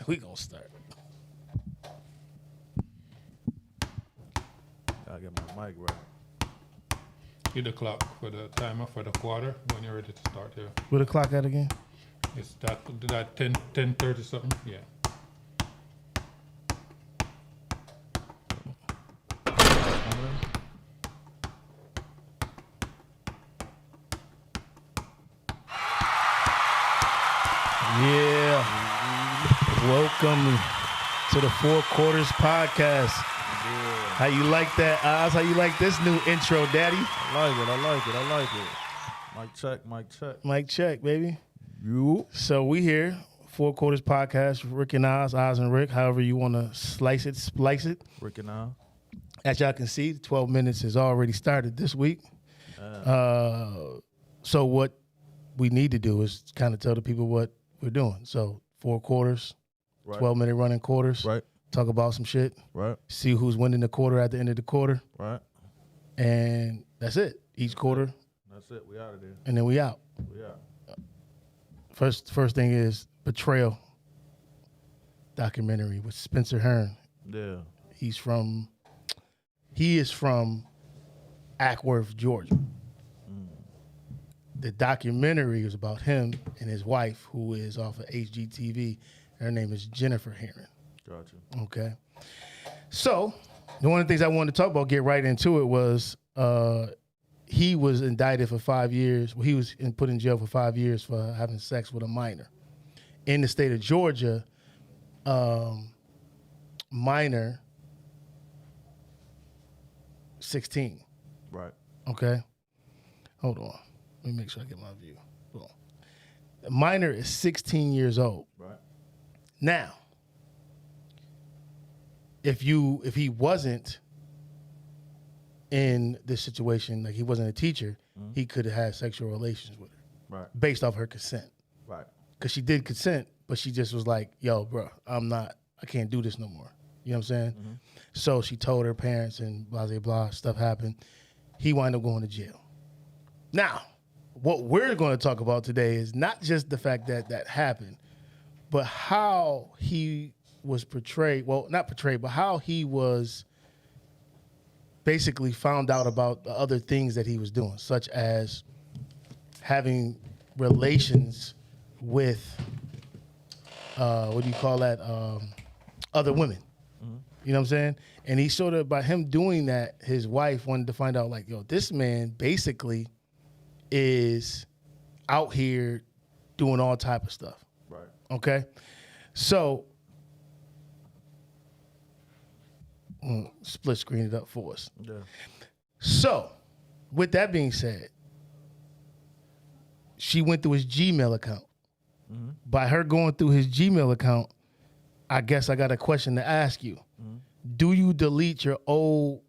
We gonna start. Gotta get my mic right. Hit the clock for the timer for the quarter when you're ready to start here. Where the clock at again? It's that 10:30 something. Yeah. Yeah. Welcome to the Four Quarters Podcast. How you like that, Oz? How you like this new intro, Daddy? I like it. Mic check. Mic check, baby. You. So we here, Four Quarters Podcast, Rick and Oz and Rick, however you want to splice it. Rick and I. As y'all can see, 12 minutes has already started this week. So what we need to do is kind of tell the people what we're doing. So 4 quarters, Right. 12-minute running quarters. Right. Talk about some shit. Right. See who's winning the quarter at the end of the quarter. Right. And that's it. Each quarter, That's it. We out of there. and then we out. We out. First thing is Betrayal documentary with Spencer Hearn. Yeah. He is from Ackworth, Georgia. The documentary is about him and his wife, who is off of HGTV. Her name is Jennifer Hearn. Gotcha. Okay. So, one of the things I wanted to talk about, get right into it, was he was indicted for 5 years. Well, he was put in jail for 5 years for having sex with a minor. In the state of Georgia, minor 16. Right. Okay. Hold on. Let me make sure I get my view. Boom. The minor is 16 years old. Right. Now, if he wasn't in this situation, like he wasn't a teacher, he could have had sexual relations with her Right. based off her consent. Right. Because she did consent, but she just was like, yo, bro, I can't do this no more. You know what I'm saying? So she told her parents and blah, blah, blah, stuff happened. He wound up going to jail. Now, what we're going to talk about today is not just the fact that that happened, but how he was portrayed. Well, not portrayed, but how he was basically found out about the other things that he was doing, such as having relations with, what do you call that, other women. You know what I'm saying? And he sort of, by him doing that, his wife wanted to find out, like, yo, this man basically is out here doing all type of stuff. Right. Okay? So, split screen it up for us. Yeah. So, with that being said, she went through his Gmail account. By her going through his Gmail account, I guess I got a question to ask you. Do you delete your old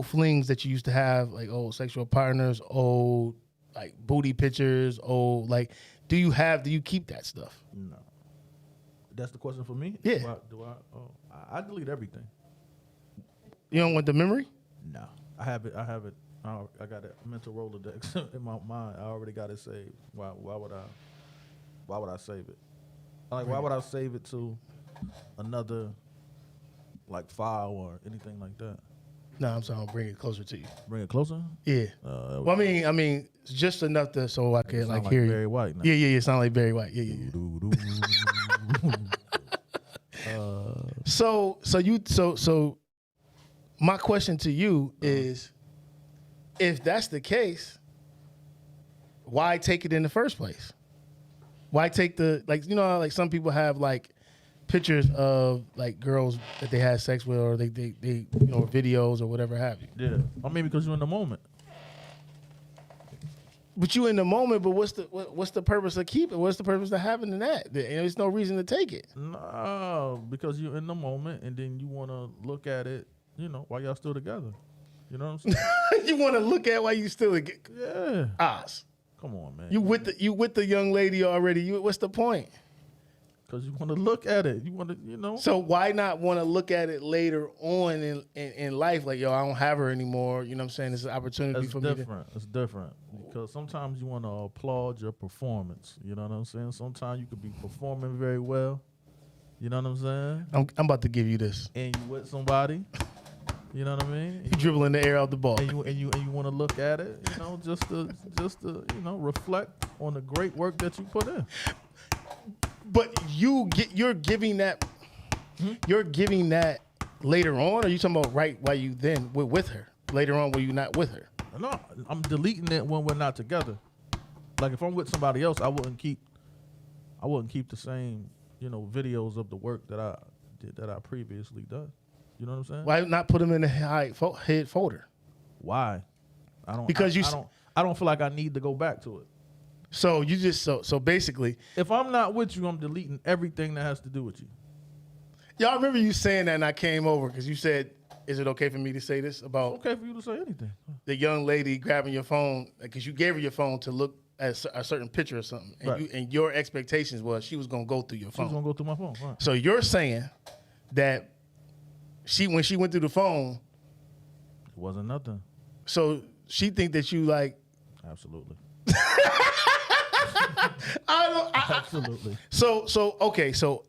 flings that you used to have, like old sexual partners, old like booty pictures, old like do you keep that stuff? No. That's the question for me? Yeah. I delete everything. You don't want the memory? No. I have it. I got a mental Rolodex in my mind. I already got it saved. Why would I save it? Like, why would I save it to another like file or anything like that? No, I'm sorry, I'll bring it closer to you. Bring it closer? Yeah. Well, I mean, it's just enough so I can like hear Barry you. White now. Yeah. Sound like Barry White. Yeah. So my question to you is, if that's the case, why take it in the first place? Why take how, like some people have like pictures of like girls that they had sex with, or they videos or whatever have you. Yeah. I mean, because you're in the moment. But you in the moment, but what's the purpose of keeping? What's the purpose of having that? There's no reason to take it. No, because you're in the moment and then you want to look at it, while y'all still together. You know what I'm saying? You want to look at why you still Yeah. Oz. Come on, man. You with the young lady already. What's the point? Because you want to look at it. You want to, So why not want to look at it later on in life? Like, yo, I don't have her anymore. You know what I'm saying? It's an opportunity for me to... It's different. Because sometimes you want to applaud your performance. You know what I'm saying? Sometimes you could be performing very well. You know what I'm saying? I'm about to give you this. And you with somebody. You know what I mean? You dribbling the air out the ball. And you want to look at it, you know, just to reflect on the great work that you put in. But you're giving that later on, or are you talking about right while you then were with her? Later on, were you not with her? No, I'm deleting it when we're not together. Like if I'm with somebody else, I wouldn't keep the same, videos of the work that I did that I previously done. You know what I'm saying? Why not put them in the head folder? Why? I don't feel like I need to go back to it. So you just so basically, if I'm not with you, I'm deleting everything that has to do with you. Y'all remember you saying that, and I came over because you said, "Is it okay for me to say this about?" It's okay for you to say anything. The young lady grabbing your phone because you gave her your phone to look at a certain picture or something, and right. and your expectations was she was gonna go through your phone. She was gonna go through my phone. Right. So you're saying that when she went through the phone, it wasn't nothing. So she think that you like absolutely. Absolutely. So okay. So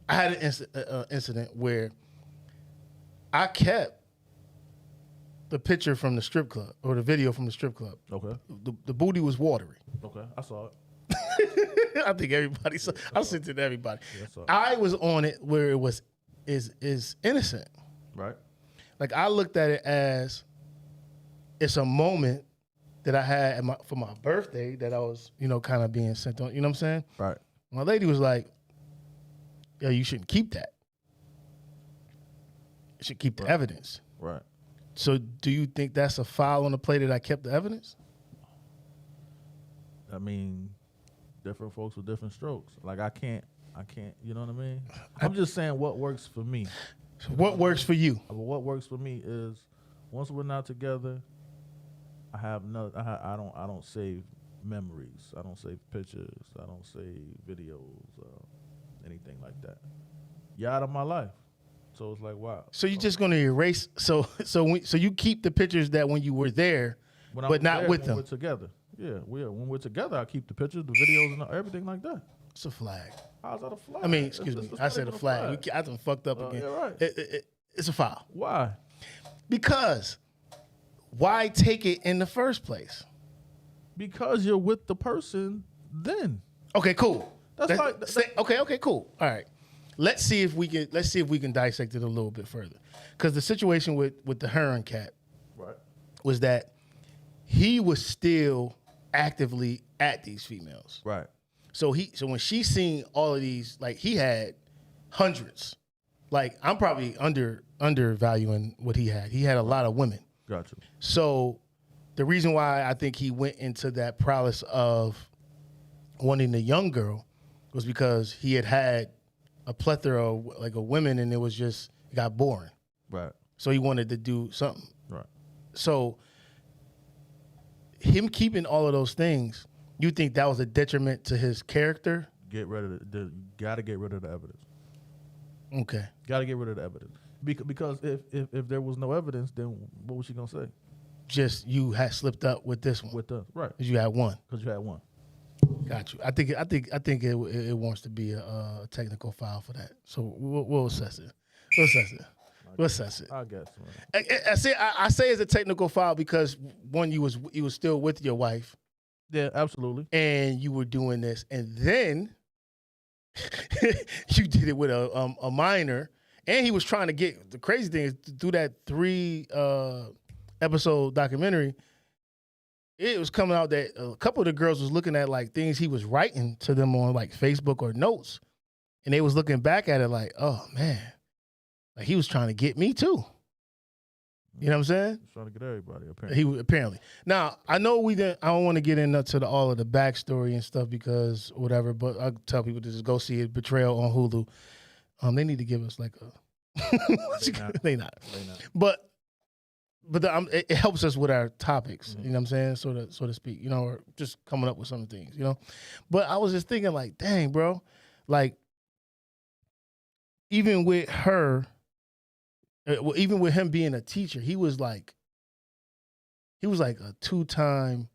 I had an incident where I kept the picture from the strip club or the video from the strip club. Okay. The booty was watery. Okay, I saw it. I think everybody saw. I sent it to everybody. Yeah, I was on it where it was is innocent. Right. Like I looked at it as it's a moment that I had for my birthday that I was, kind of being sent on. You know what I'm saying? Right. My lady was like, "Yo, you shouldn't keep that. You should keep the evidence." Right. So, do you think that's a foul on the play that I kept the evidence? I mean, different folks with different strokes. Like I can't. You know what I mean? I'm just saying what works for me. So what works for you? What works for me is once we're not together, I have no. I don't save memories. I don't save pictures. I don't save videos. Anything like that. You're out of my life. So it's like, wow. So you're just gonna erase? So you keep the pictures that when you were there, but not with them. We're together. Yeah, when we're together, I keep the pictures, the videos, and everything like that. It's a flag. How's that a flag? I mean, excuse me. I said a flag. I done fucked up again. Yeah, right. It's a foul. Why? Because why take it in the first place? Because you're with the person then. Okay, cool. Okay, cool. All right. Let's see if we can dissect it a little bit further. Because the situation with the Heron cat was that he was still actively at these females. Right. So when she seen all of these, like he had hundreds. Like I'm probably undervaluing what he had. He had a lot of women. Gotcha. So the reason why I think he went into that prowess of wanting the young girl was because he had a plethora of women, and it got boring. Right. So he wanted to do something. Right. So him keeping all of those things, you think that was a detriment to his character? Get rid of it. Got to get rid of the evidence. Okay. Got to get rid of the evidence. Because if there was no evidence, then what was she gonna say? Just you had slipped up with this one. With us, right? Because you had one. Got you. I think it wants to be a technical foul for that. So we'll assess it. We'll assess it. I guess. I say it's a technical foul because one, you was still with your wife. Yeah, absolutely. And you were doing this, and then you did it with a minor, and he was trying to get. The crazy thing is through that 3 episode documentary, it was coming out that a couple of the girls was looking at like things he was writing to them on like Facebook or notes, and they was looking back at it like, oh man, like he was trying to get me too. You know what I'm saying? He's trying to get everybody. Apparently. Apparently. Now I know I don't want to get into all of the backstory and stuff because whatever. But I tell people to just go see it. Betrayal on Hulu. They need to give us like a. They not. But it helps us with our topics. Mm-hmm. You know what I'm saying? So to speak. Or just coming up with some things. But I was just thinking like, dang, bro, like even with her. Even with him being a teacher, he was like a 2-time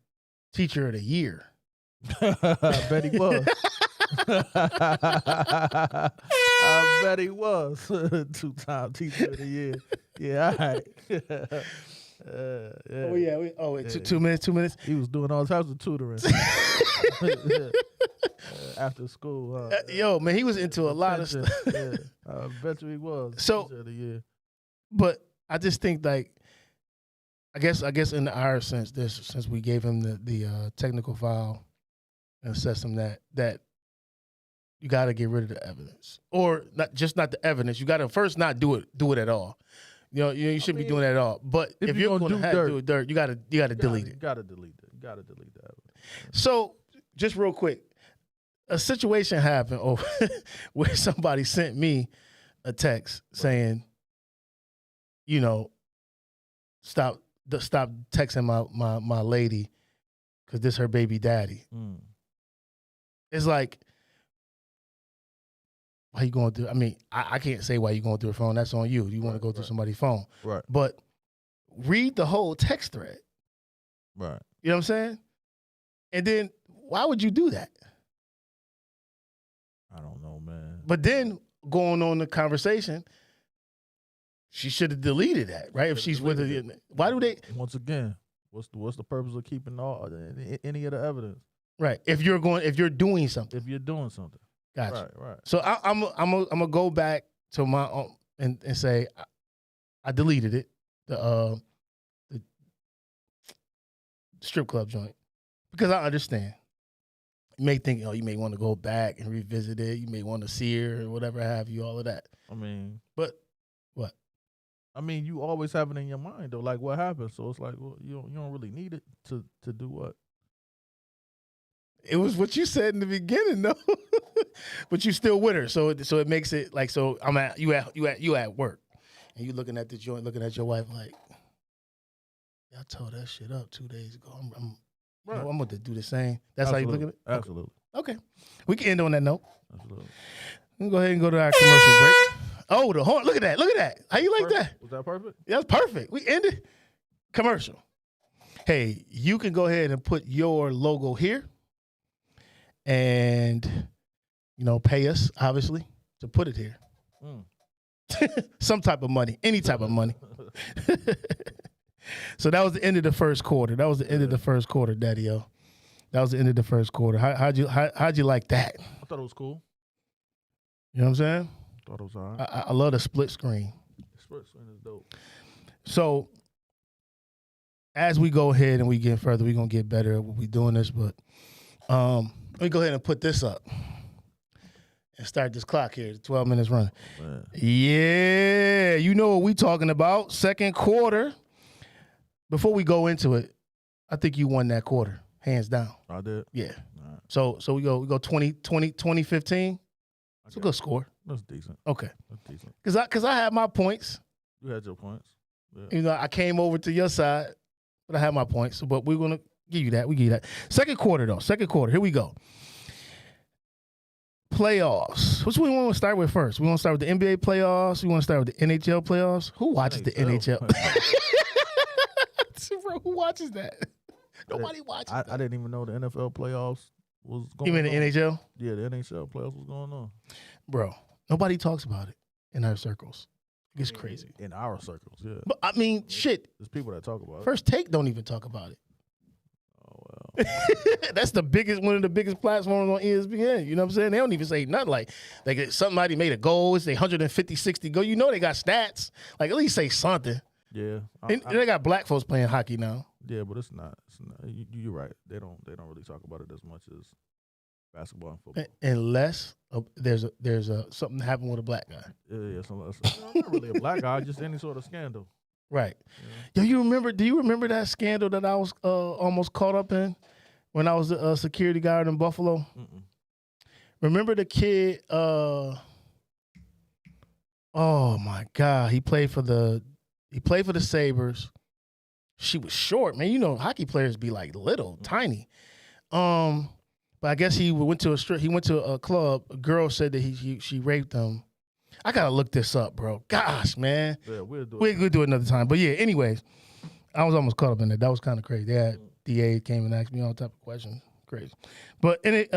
teacher of the year. I bet he was. I bet he was 2-time teacher of the year. Yeah, all right. Yeah. Oh yeah. Yeah. 2 minutes. 2 minutes. He was doing all types of tutoring after school. Huh? Yo, man, he was into a lot of stuff. Yeah, I bet you he was. So- teacher of the year. But I just think like, I guess in our sense, since we gave him the technical file and assessed him that you got to get rid of the evidence, or not the evidence. You got to first not do it at all. You shouldn't be doing that at all. But if you're going to do dirt, you got to delete it. You got to delete it. You got to delete the evidence. So just real quick, a situation happened where somebody sent me a text saying, stop texting my lady because this her baby daddy. It's like, why you going through? I mean, I can't say why you going through a phone. That's on you. You want to go through somebody's phone. Right. But read the whole text thread. Right. You know what I'm saying? And then why would you do that? I don't know, man. But then going on the conversation, she should have deleted that, right? If she's with her, why do they? Once again, what's the purpose of keeping any of the evidence? Right. If you're doing something. If you're doing something. Gotcha. Right. So I'm gonna go back to my own and say I deleted it, the strip club joint, because I understand. You may think, you may want to go back and revisit it. You may want to see her or whatever have you, all of that. I mean, but what? I mean, you always have it in your mind though, like what happened. So it's like, well, you don't really need it to do what. It was what you said in the beginning, though. But you still with her, so it makes it like, so I'm at you at work, and you looking at the joint, looking at your wife like, I tore that shit up 2 days ago. I'm going to do the same. That's Absolutely. how you look at it. Absolutely. Okay, we can end on that note. Absolutely. We can go ahead and go to our commercial break. Oh, the horn! Look at that! How you like that? Was that perfect? Yeah, that's perfect. We ended commercial. Hey, you can go ahead and put your logo here. And, pay us, obviously, to put it here. Some type of money, any type of money. So that was the end of the first quarter. That was the end of the first quarter, Daddy-O. That was the end of the first quarter. How'd you like that? I thought it was cool. You know what I'm saying? Thought it was all right. I love the split screen. Split screen is dope. So as we go ahead and we get further, we're going to get better at what we're doing this. But let me go ahead and put this up and start this clock here. 12 minutes running. Man. Yeah, you know what we talking about. Second quarter. Before we go into it, I think you won that quarter, hands down. I did. Yeah. All right. So we go 20-15. It's a good score. That's decent. Okay. That's decent. Cause I had my points. You had your points. Yeah. I came over to your side, but I had my points. So, but we're gonna give you that. We give you that. Second quarter though. Second quarter. Here we go. Playoffs. Which one we want to start with first? We want to start with the NBA playoffs. We want to start with the NHL playoffs. Who watches the NHL? Bro, who watches that? Nobody watches. I didn't even know the NFL playoffs was going You on. mean the NHL? Yeah, the NHL playoffs was going on. Bro, nobody talks about it in our circles. It's crazy. In our circles, yeah. But I mean, shit. There's people that talk about it. First Take don't even talk about it. Oh well. That's one of the biggest platforms on ESPN. You know what I'm saying? They don't even say nothing like somebody made a goal. It's 150, 60 goal. You know they got stats. Like at least say something. Yeah. They got black folks playing hockey now. Yeah, but it's not. You're right. They don't really talk about it as much as basketball and football. Unless there's something happened with a black guy. Yeah. Not really a black guy, just any sort of scandal. Right. Yeah. Yo, do you remember that scandal that I was almost caught up in when I was a security guard in Buffalo? Mm-mm. Remember the kid? Oh my God, he played for the Sabres. She was short, man. You know, hockey players be like little, tiny. But I guess he went to a club. A girl said that she raped him. I gotta look this up, bro. Gosh, man. Yeah, we'll do it another time. But yeah, anyways, I was almost caught up in that. That was kind of crazy. They had DA came and asked me all type of questions. Crazy. But in it,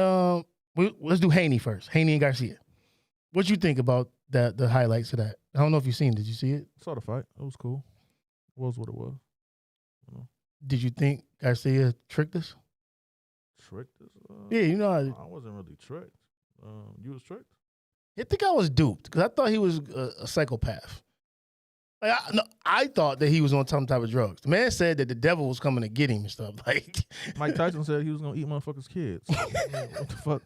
let's do Haney first. Haney and Garcia. What you think about the highlights of that? I don't know if you've seen it. Did you see it? Saw the fight. It was cool. It was what it was. Did you think Garcia tricked us? Tricked us? Yeah, you know. I wasn't really tricked. You was tricked? I think I was duped because I thought he was a psychopath. Like, I thought that he was on some type of drugs. The man said that the devil was coming to get him and stuff. Like Mike Tyson said he was gonna eat motherfuckers' kids. What the fuck?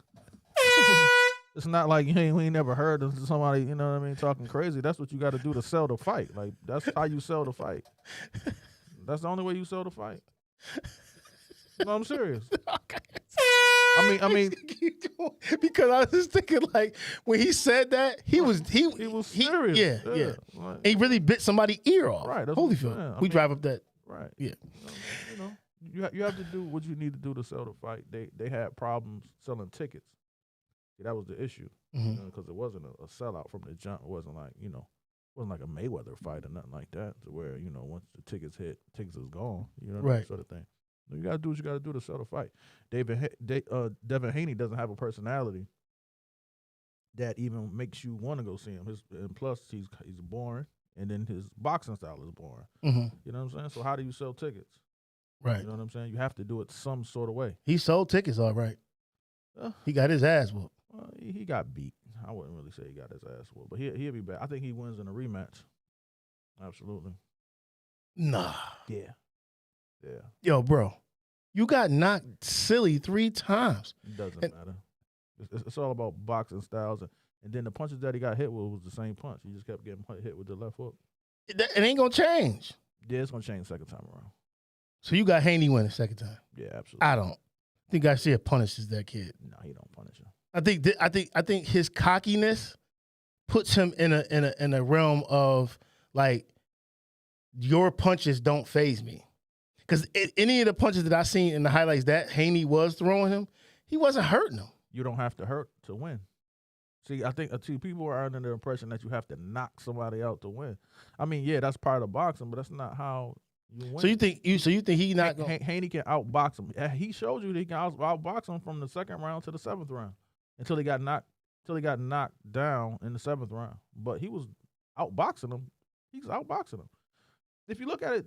It's not like we ain't never heard of somebody, you know what I mean, talking crazy. That's what you got to do to sell the fight. Like that's how you sell the fight. That's the only way you sell the fight. No, I'm serious. I mean, because I was just thinking, like, when he said that, he was serious. Yeah. Like, he really bit somebody's ear off. Right. Holyfield. We drive up that. Right. Yeah. You have to do what you need to do to sell the fight. They had problems selling tickets. See, that was the issue because it wasn't a sellout from the jump. It wasn't like wasn't like a Mayweather fight or nothing like that. To where once the tickets hit, tickets is gone. You know, right. That sort of thing. You gotta do what you gotta do to sell the fight. Devin Haney doesn't have a personality that even makes you want to go see him. And plus he's boring, and then his boxing style is boring. Mm-hmm. You know what I'm saying? So how do you sell tickets? Right. You know what I'm saying? You have to do it some sort of way. He sold tickets, all right. He got his ass whooped. He got beat. I wouldn't really say he got his ass whooped, but he'll be back. I think he wins in a rematch. Absolutely. Nah. Yeah. Yo, bro, you got knocked silly 3 times. It doesn't matter. It's all about boxing styles, and then the punches that he got hit with was the same punch. He just kept getting hit with the left hook. It ain't gonna change. Yeah, it's gonna change second time around. So you got Haney winning second time. Yeah, absolutely. I don't think Garcia punishes that kid. No, he don't punish him. I think his cockiness puts him in a realm of like your punches don't faze me. Because any of the punches that I seen in the highlights that Haney was throwing him, he wasn't hurting him. You don't have to hurt to win. See, I think people are under the impression that you have to knock somebody out to win. I mean, yeah, that's part of boxing, but that's not how you win. So you think he not going? Haney can outbox him. He showed you that he can outbox him from the second round to the 7th round until he got knocked down in the 7th round. But he was outboxing him. He's outboxing him. If you look at it,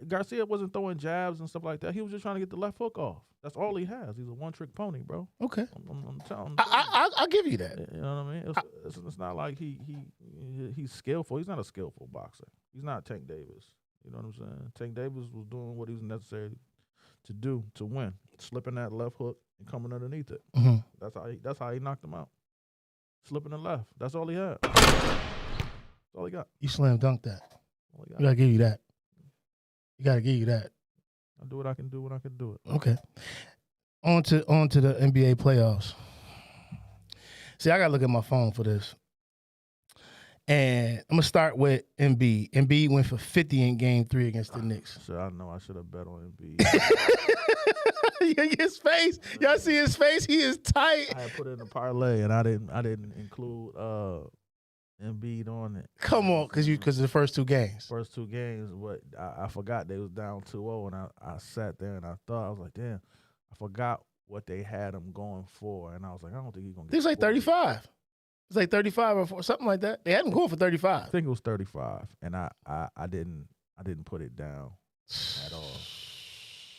Garcia wasn't throwing jabs and stuff like that. He was just trying to get the left hook off. That's all he has. He's a one-trick pony, bro. Okay. I'm telling you. I'll give you that. You know what I mean? It's not like he's skillful. He's not a skillful boxer. He's not Tank Davis. You know what I'm saying? Tank Davis was doing what he was necessary to do to win, slipping that left hook and coming underneath it. Mm-hmm. That's how he knocked him out. Slipping the left. That's all he had. That's all he got. You slam dunked that. All he got. You gotta give you that. You gotta give you that. I do what I can do when I can do it. Okay. On to the NBA playoffs. See, I gotta look at my phone for this. And I'm gonna start with Embiid. Embiid went for 50 in Game 3 against the Knicks. So I know I should have bet on Embiid. His face, y'all see his face? He is tight. I had put it in a parlay, and I didn't include Embiid on it. Come on, because of the first 2 games. First 2 games, but I forgot they was down 2-0, and I sat there and I was like, damn, I forgot what they had him going for, and I was like, I don't think he's gonna get. It was like 35. It's like 35 or something like that. They had him going for 35. I think it was 35, and I didn't put it down at all.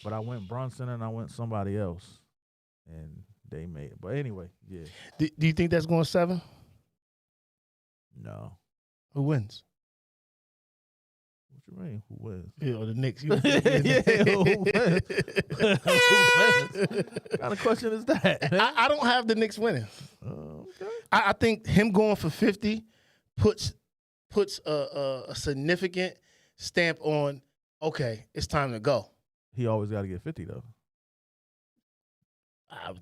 But I went Brunson and I went somebody else, and they made it. But anyway, yeah. Do you think that's going 7? No. Who wins? What you mean? Who wins? Yeah, the Knicks. Yeah, who wins? Who wins? What kind of question is that? I don't have the Knicks winning. Okay. I think him going for 50 puts a significant stamp on, okay, it's time to go. He always got to get 50 though.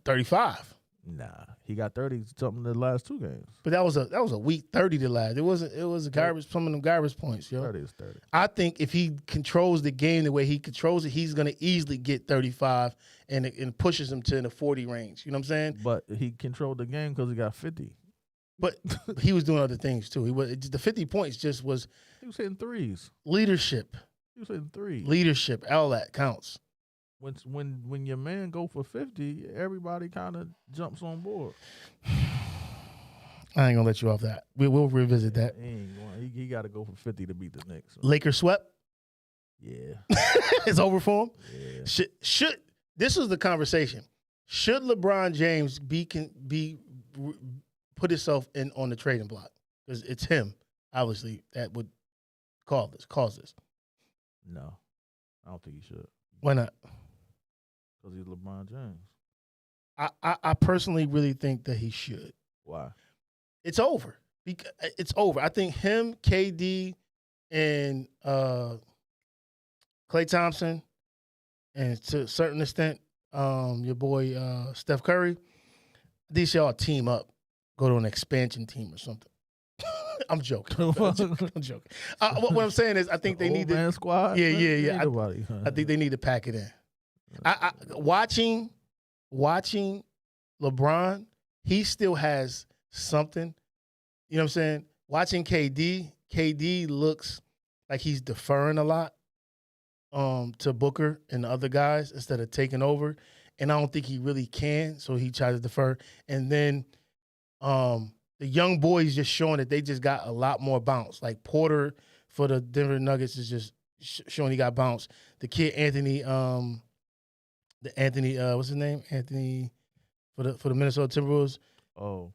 35. Nah, he got 30 something the last 2 games. But that was a weak 30 to last. It was a garbage, some of them garbage points, yo. 30 is 30. I think if he controls the game the way he controls it, he's gonna easily get 35 and it pushes him to the 40 range. You know what I'm saying? But he controlled the game because he got 50. But he was doing other things too. The 50 points just was He was hitting threes. leadership. He was hitting threes. Leadership, all that counts. when your man go for 50, everybody kind of jumps on board. I ain't gonna let you off that. We'll revisit that. He ain't going. He got to go for 50 to beat the Knicks. So. Lakers swept. Yeah, It's over for him. yeah. Should this was the conversation? Should LeBron James put himself in on the trading block? Because it's him, obviously, that would cause this. No, I don't think he should. Why not? Because he's LeBron James. I personally really think that he should. Why? It's over. It's over. I think him, KD, and Klay Thompson, and to a certain extent, your boy Steph Curry, these should all team up, go to an expansion team or something. I'm joking. I'm joking. What I'm saying is, I think they need to squad. Yeah. I think they need to pack it in. Watching LeBron, he still has something. You know what I'm saying? Watching KD looks like he's deferring a lot to Booker and the other guys instead of taking over. And I don't think he really can, so he tries to defer. And then the young boys just showing that they just got a lot more bounce. Like Porter for the Denver Nuggets is just showing he got bounce. The kid Anthony, what's his name? Anthony for the Minnesota Timberwolves. Oh,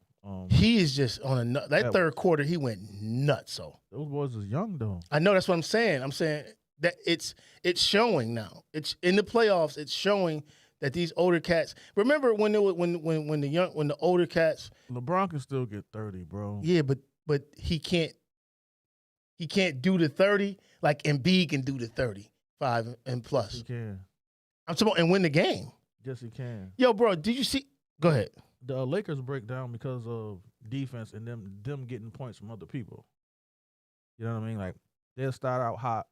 he is just on that third quarter. He went nuts. So those boys is young though. I know, that's what I'm saying. I'm saying that it's showing now. It's in the playoffs. It's showing that these older cats. Remember when the older cats. LeBron can still get 30, bro. Yeah, but he can't do the 30 like Embiid can do the 35 and plus. He can. I'm talking about and win the game. Yes, he can. Yo, bro, did you see? Go ahead. The Lakers break down because of defense and them getting points from other people. You know what I mean? Like they'll start out hot.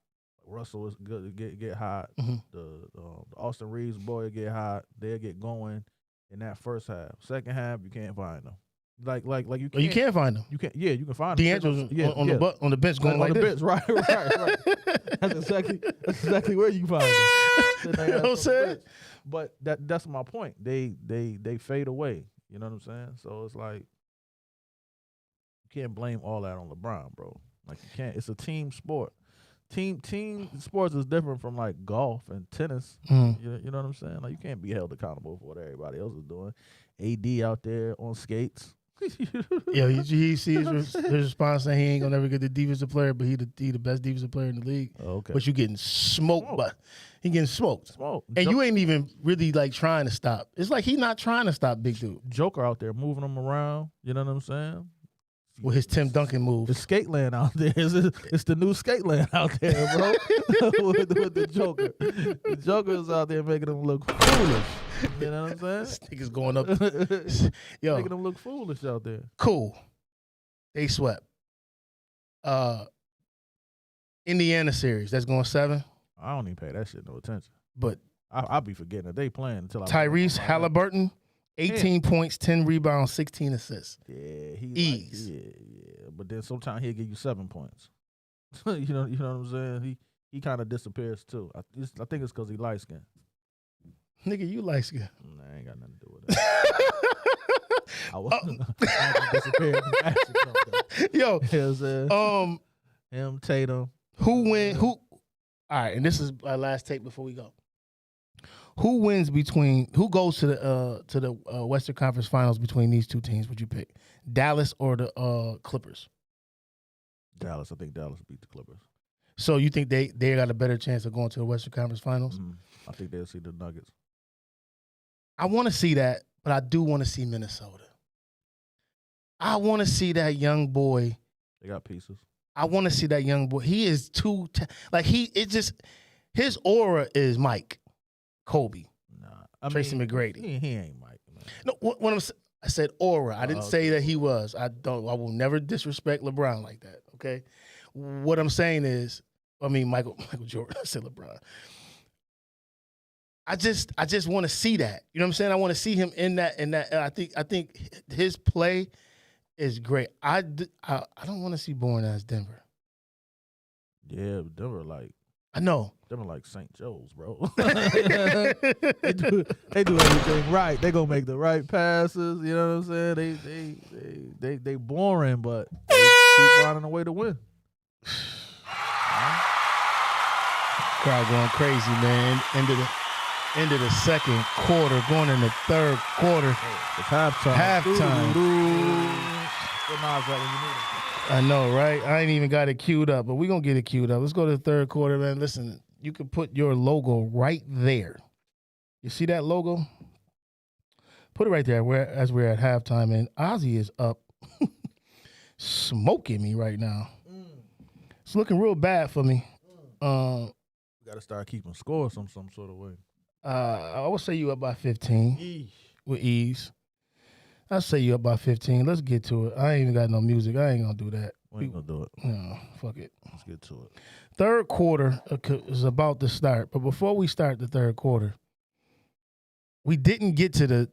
Russell is good to get hot. Mm-hmm. The Austin Reeves boy will get hot. They'll get going in that first half. Second half, you can't find them. Like you can't. You can't find them. You can. Yeah, you can find them. D'Angelo's on the bench going on like the this. bench. Right. That's exactly where you find them. You know what I'm saying? But that's my point. They fade away. You know what I'm saying? So it's like you can't blame all that on LeBron, bro. Like you can't. It's a team sport. Team sports is different from like golf and tennis. Mm. You know what I'm saying? Like you can't be held accountable for what everybody else is doing. AD out there on skates. Yeah, he see his response saying he ain't gonna never get the defensive player, but he the best defensive player in the league. Okay. But you getting smoked, but he getting smoked. And you ain't even really like trying to stop. It's like he not trying to stop big dude. Joker out there moving him around. You know what I'm saying? With his Tim Duncan move. The skate land out there. It's the new skate land out there, bro. with the Joker. The Joker is out there making him look foolish. You know what I'm saying? This nigga's going up. Yo. Making him look foolish out there. Cool. They swept. Indiana series. That's going 7. I don't even pay that shit no attention. But I'll be forgetting that they playing until I Tyrese Halliburton, 18 points, 10 rebounds, 16 assists. Yeah, ease. Yeah. But then sometimes he'll give you 7 points. you know what I'm saying? He kind of disappears too. I think it's because he light skinned. Nigga, you light skinned. Nah, I ain't got nothing to do with that. I wasn't disappearing. Yo, him, Tatum. Who? All right, and this is our last take before we go. Who goes to the Western Conference Finals between these two teams? Would you pick Dallas or the Clippers? Dallas. I think Dallas beat the Clippers. So you think they got a better chance of going to the Western Conference Finals? Mm-hmm. I think they'll see the Nuggets. I want to see that, but I do want to see Minnesota. I want to see that young boy. They got pieces. I want to see that young boy. He is his aura is Mike, Kobe, Tracy McGrady. He ain't Mike. Man. No, I said aura. I didn't say that he was. I will never disrespect LeBron like that. Okay. What I'm saying is, Michael Jordan. I said LeBron. I just want to see that. You know what I'm saying? I want to see him in that. I think his play is great. I don't want to see boring ass Denver. Yeah, Denver I know. Them are like St. Joe's, bro. they do everything right. They gonna make the right passes. You know what I'm saying? They boring, but they keep finding a way to win. Crowd going crazy, man. End of the second quarter, going in the third quarter. It's halftime. Halftime. Good knobs right when you need it. I know, right? I ain't even got it queued up, but we're going to get it queued up. Let's go to the third quarter, man. Listen, you can put your logo right there. You see that logo? Put it right there as we're at halftime, and Ozzy is up smoking me right now. It's looking real bad for me. You got to start keeping score some sort of way. I would say you up by 15 Eesh. with ease. I'll say you up by 15. Let's get to it. I ain't even got no music. I ain't going to do that. We ain't going to do it. No, fuck it. Let's get to it. Third quarter is about to start. But before we start the third quarter, we didn't get to the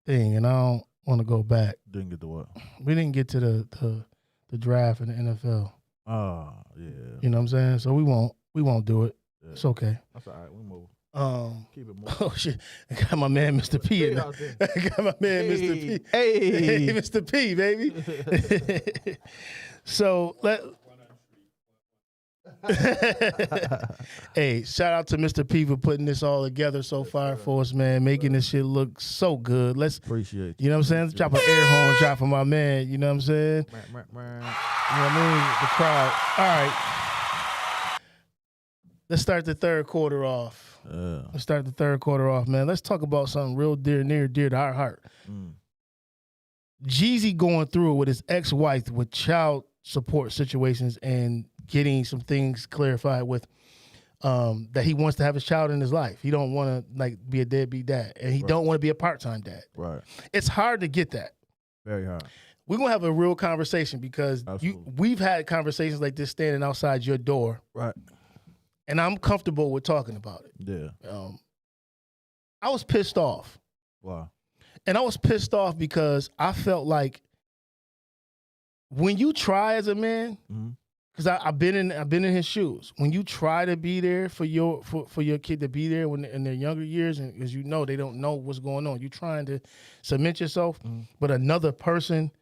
thing, and I don't want to go back. Didn't get to what? We didn't get to the draft in the NFL. Ah, yeah. You know what I'm saying? So we won't do it. Yeah. It's okay. That's all right. We move. Keep it moving. Oh shit! I got my man Mr. P in there. I got my man Mr. P. Hey, Mr. P, baby. So hey, shout out to Mr. P for putting this all together so far for us, man. Making this shit look so good. Let's appreciate you know what I'm saying? Let's drop an air horn shot for my man. You know what I'm saying? You know what I mean? The crowd. All right. Let's start the third quarter off. Let's start the third quarter off, man. Let's talk about something real near to our heart. Jeezy going through it with his ex-wife with child support situations and getting some things clarified with that he wants to have his child in his life. He don't want to like be a deadbeat dad, and he don't want to be a part-time dad. Right. It's hard to get that. Very hard. We're gonna have a real conversation because we've had conversations like this standing outside your door. Right. And I'm comfortable with talking about it. Yeah. I was pissed off. Wow. And I was pissed off because I felt like when you try as a man, because I've been in his shoes. When you try to be there for your kid to be there when in their younger years, and as you know, they don't know what's going on. You're trying to submit yourself, but another person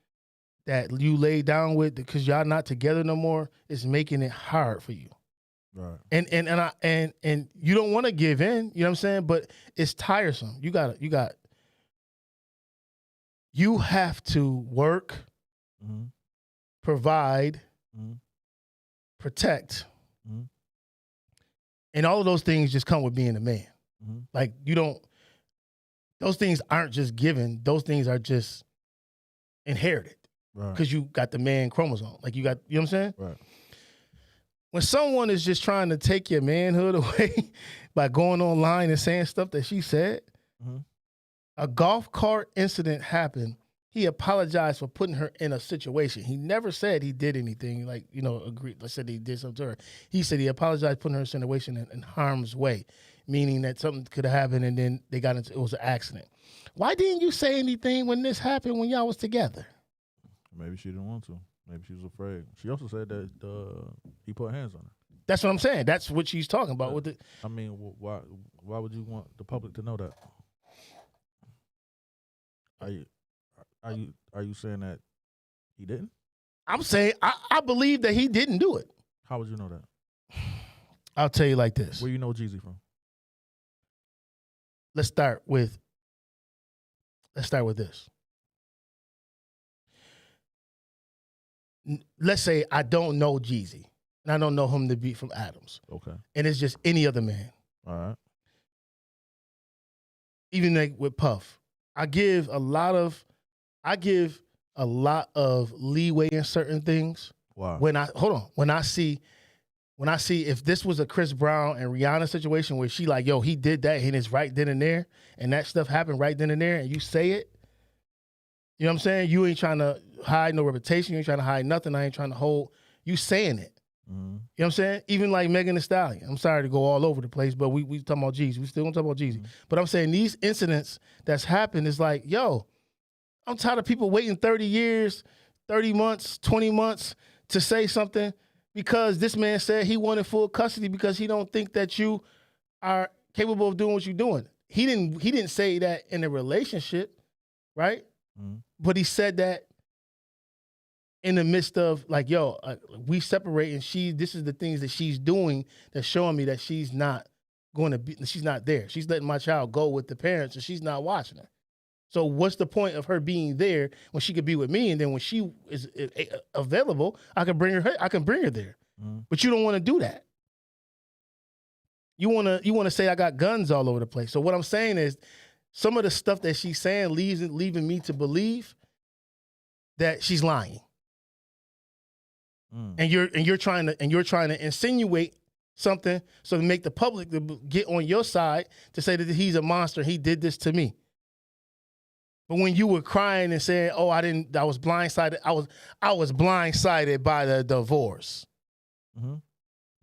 that you lay down with because y'all not together no more is making it hard for you. Right. And you don't want to give in, you know what I'm saying? But it's tiresome. You have to work, provide, protect. And all of those things just come with being a man. Like those things aren't just given, those things are just inherited. Right. Because you got the man chromosome. Like you know what I'm saying? Right. When someone is just trying to take your manhood away by going online and saying stuff that she said, a golf cart incident happened. He apologized for putting her in a situation. He never said he did anything, like, you know, agreed. Let's say he did something to her. He said he apologized putting her in a situation in harm's way, meaning that something could have happened and then they got into it was an accident. Why didn't you say anything when this happened when y'all was together? Maybe she didn't want to. Maybe she was afraid. She also said that he put hands on her. That's what I'm saying. That's what she's talking about. With it. I mean, why would you want the public to know that? Are you saying that he didn't? I'm saying I believe that he didn't do it. How would you know that? I'll tell you like this. Where you know Jeezy from? Let's start with this. Let's say I don't know Jeezy, and I don't know him to be from Adams. Okay. And it's just any other man. All right. Even like with Puff, I give a lot of leeway in certain things. Wow. When I see if this was a Chris Brown and Rihanna situation where she like, yo, he did that and it's right then and there, and that stuff happened right then and there, and you say it, you know what I'm saying? You ain't trying to hide no reputation. You ain't trying to hide nothing. I ain't trying to hold. You saying it. You know what I'm saying? Even like Megan Thee Stallion. I'm sorry to go all over the place, but we talking about Jeezy. We still gonna talk about Jeezy. But I'm saying these incidents that's happened is like, yo, I'm tired of people waiting 30 years, 30 months, 20 months to say something because this man said he wanted full custody because he don't think that you are capable of doing what you're doing. He didn't say that in a relationship, right? Mm-hmm. But he said that in the midst of like, yo, we separate, and this is the things that she's doing that's showing me that she's not she's not there. She's letting my child go with the parents, and she's not watching her. So what's the point of her being there when she could be with me, and then when she is available, I can bring her there. Mm-hmm. But you don't want to do that. You want to say I got guns all over the place. So what I'm saying is, some of the stuff that she's saying leaving me to believe that she's lying. Mm. And you're trying to insinuate something so to make the public to get on your side to say that he's a monster. He did this to me. But when you were crying and saying, "Oh, I was blindsided. I was blindsided by the divorce." Mm-hmm.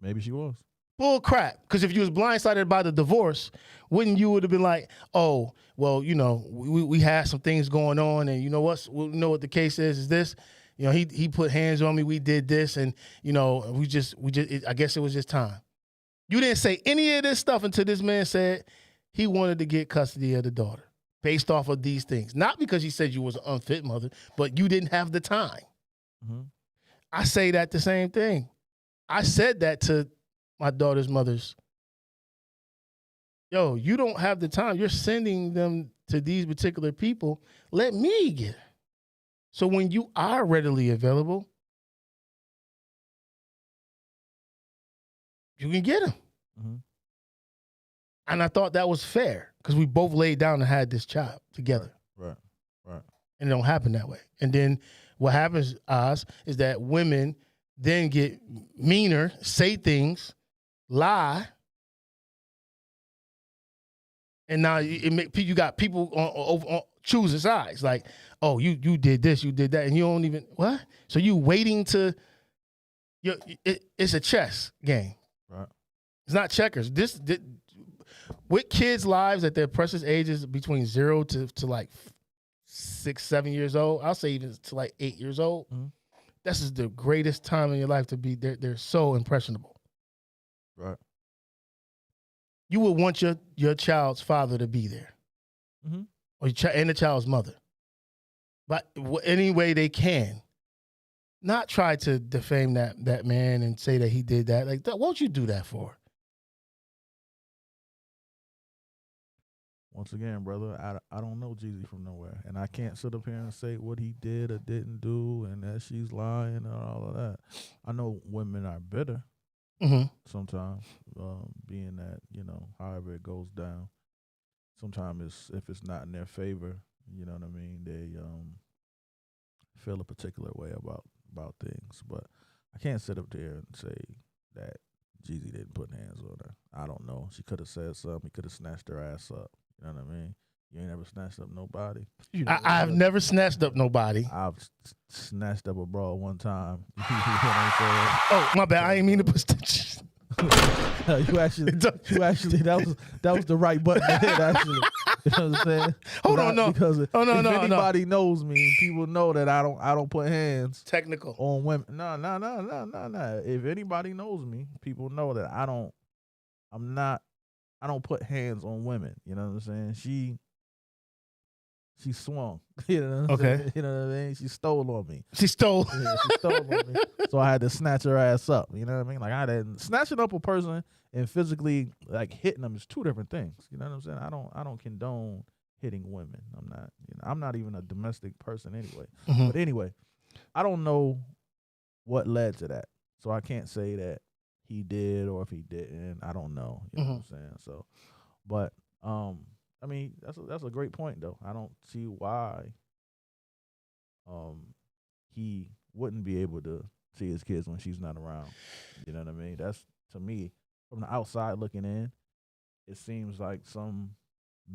Maybe she was. Bull crap. Because if you was blindsided by the divorce, wouldn't you would have been like, "Oh, well, we had some things going on, and you know what the case is this." He put hands on me. We did this, and I guess it was just time. You didn't say any of this stuff until this man said he wanted to get custody of the daughter based off of these things. Not because he said you was an unfit mother, but you didn't have the time. Mm-hmm. I say that the same thing. I said that to my daughter's mothers. Yo, you don't have the time. You're sending them to these particular people. Let me get her. So when you are readily available, you can get him. Mm-hmm. And I thought that was fair because we both laid down and had this child together. Right. And it don't happen that way. And then what happens, Oz, is that women then get meaner, say things, lie. And now you got people on choosing sides. Like, oh, you did this, you did that, and you don't even, what? So you waiting to, it's a chess game. Right. It's not checkers. This with kids' lives at their precious ages between 0 to like 6, 7 years old, I'll say even to like 8 years old, mm-hmm. This is the greatest time in your life to be there. They're so impressionable. Right. You would want your child's father to be there, mm-hmm. or and the child's mother, but any way they can. Not try to defame that man and say that he did that. Like, what would you do that for? Once again, brother, I don't know Jeezy from nowhere, and I can't sit up here and say what he did or didn't do, and that she's lying and all of that. I know women are bitter sometimes, being that however it goes down. Sometimes if it's not in their favor, you know what I mean. They feel a particular way about things, but I can't sit up there and say that Jeezy didn't put hands on her. I don't know. She could have said something. He could have snatched her ass up. You know what I mean? You ain't ever snatched up nobody. I've never snatched up nobody. I've snatched up a bra one time. You know what I'm saying? Oh, my bad. I didn't mean to put you actually that was the right button to hit, actually. You know what I'm saying? Hold on, no. Because if no. anybody knows me, people know that I don't put hands technical on women. No. If anybody knows me, people know that I don't put hands on women. You know what I'm saying? She swung. You know what I'm saying? You know what I mean? She stole on me. She stole. Yeah, she stole on me. So I had to snatch her ass up. You know what I mean? Like, I had snatching up a person and physically like hitting them is two different things. You know what I'm saying? I don't condone hitting women. I'm not even a domestic person anyway. Mm-hmm. But anyway, I don't know what led to that. So I can't say that he did or if he didn't. I don't know. You know what I'm saying? So, but I mean, that's a great point though. I don't see why he wouldn't be able to see his kids when she's not around. You know what I mean? That's, to me, from the outside looking in, it seems like some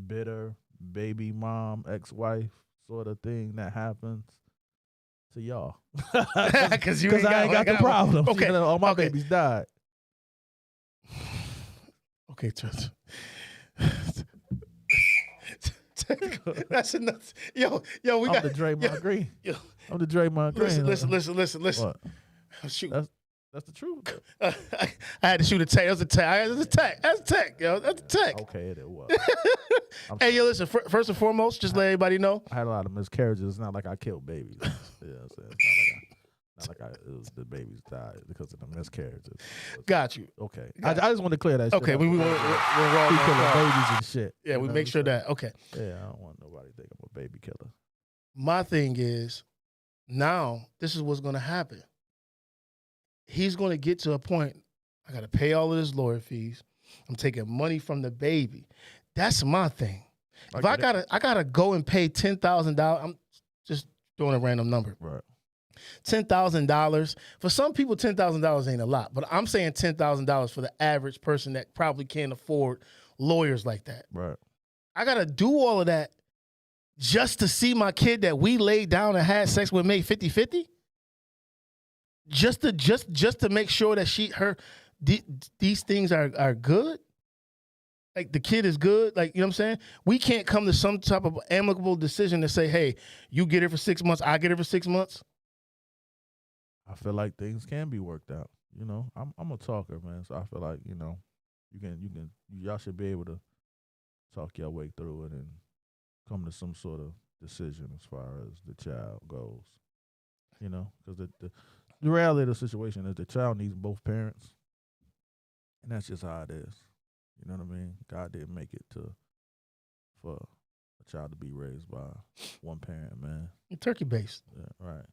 bitter baby mom, ex-wife sort of thing that happens to y'all. Because I ain't got the problem. Okay. You know, all my babies died. Okay, that's enough. Yo, we got the Draymond Green. Yo, I'm the Draymond Green. Listen. What? Shoot. That's the truth. I had to shoot a tech. That was a tech. That's a tech. That's a tech, yo. That's a tech. Okay, it was. Hey, yo, listen. First and foremost, just let everybody know. I had a lot of miscarriages. It's not like I killed babies. You know what I'm saying? It's not like it was the babies died because of the miscarriages. Got you. Okay. I just want to clear that shit Okay, up. we're wrong. We killing babies and shit. Yeah, You we know make what sure I'm saying? that. Okay. Yeah, I don't want nobody to think I'm a baby killer. My thing is, now this is what's going to happen. He's going to get to a point. I got to pay all of his lawyer fees. I'm taking money from the baby. That's my thing. If I gotta go and pay $10,000, I'm just throwing a random number. Right. $10,000. For some people, $10,000 ain't a lot, but I'm saying $10,000 for the average person that probably can't afford lawyers like that. Right. I gotta do all of that just to see my kid that we laid down and had sex with made 50-50? Just to make sure that these things are good? Like the kid is good? Like, you know what I'm saying? We can't come to some type of amicable decision to say, hey, you get it for 6 months, I get it for 6 months. I feel like things can be worked out. You know, I'm a talker, man. So I feel like, you know, y'all should be able to talk your way through it and come to some sort of decision as far as the child goes. You know, because the reality of the situation is the child needs both parents, and that's just how it is. You know what I mean? God didn't make it for a child to be raised by one parent, man. Turkey based. Yeah, right.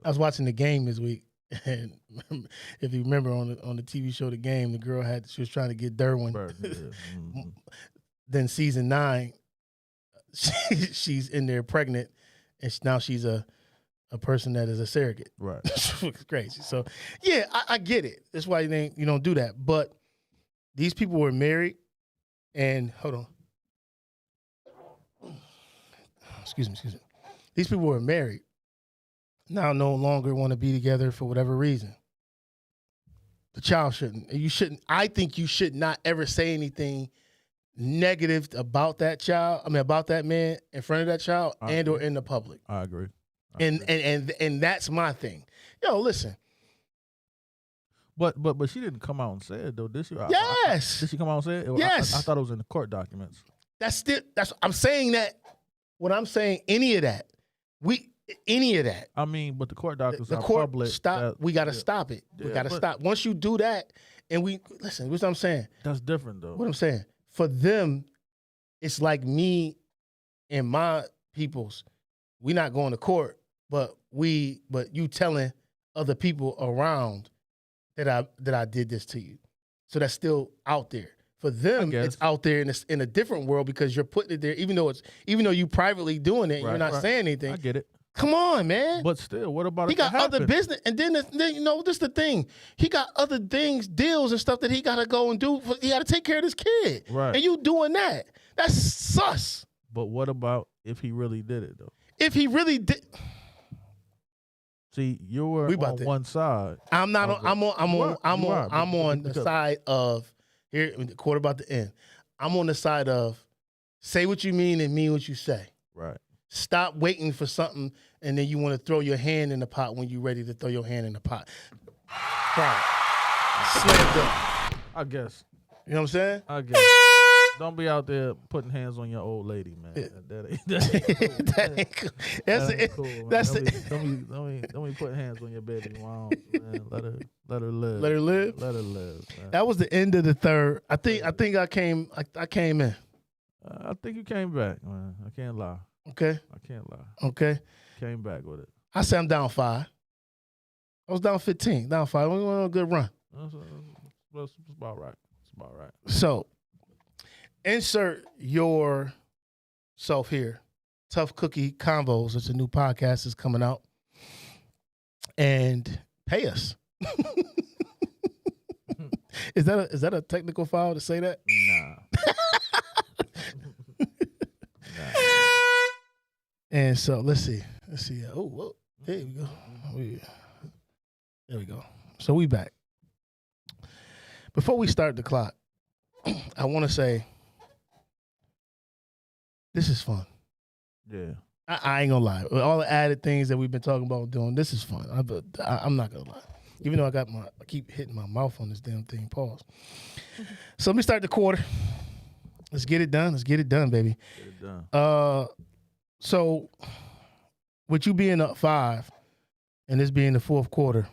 I was watching the game this week, and if you remember on the TV show The Game, the girl she was trying to get Derwin. Mm-hmm. Then season 9, she's in there pregnant, and now she's a person that is a surrogate. Right. It's crazy. So yeah, I get it. That's why you don't do that. But these people were married, and hold on. Excuse me. These people were married. Now no longer want to be together for whatever reason. The child shouldn't. You shouldn't. I think you should not ever say anything negative about that child. I mean, about that man in front of that child and or in the public. I agree. And that's my thing. Yo, listen. But she didn't come out and say it though, did she? Yes. Did she come out and say it? Yes. I thought it was in the court documents. I'm saying that. When I'm saying any of that. I mean, but the court documents the are court public. Stop. We got to stop it. We got to stop. Once you do that, and listen, what's I'm saying? That's different though. What I'm saying, for them, it's like me and my peoples. We not going to court, but you telling other people around that I did this to you. So that's still out there. For them, it's out there in a different world because you're putting it there, even though you privately doing it, and you're not saying anything. I get it. Come on, man. But still, what about he got other business, and then this is the thing. He got other deals and stuff that he got to go and do. He got to take care of this kid, right? And you doing that? That's sus. But what about if he really did it though? If he really did, see, you were on one side. I'm not. I'm on the side of here. The quote about the end. I'm on the side of say what you mean and mean what you say. Right. Stop waiting for something and then you want to throw your hand in the pot when you're ready to throw your hand in the pot. Right. Slam dunk. I guess. You know what I'm saying? I guess. Don't be out there putting hands on your old lady, man. That ain't cool. That's cool, man. Don't be putting hands on your baby mom, man. Let her live. Let her live. Let her live. Man. That was the end of the third. I think I came in. I think you came back, man. I can't lie. Okay. I can't lie. Okay. Came back with it. I said I'm down 5. I was down 15. Down 5. We went on a good run. That's about right. It's about right. So, insert yourself here. Tough Cookie Convos. It's a new podcast that's coming out. And pay us. Is that a technical file to say that? Nah. And so let's see. Oh, whoa. There we go. There we go. So we back. Before we start the clock, I want to say this is fun. Yeah. I ain't gonna lie. With all the added things that we've been talking about doing, this is fun. I'm not gonna lie. Even though I keep hitting my mouth on this damn thing. Pause. So let me start the quarter. Let's get it done. Let's get it done, baby. Get it done. So with you being up 5 and this being the fourth quarter,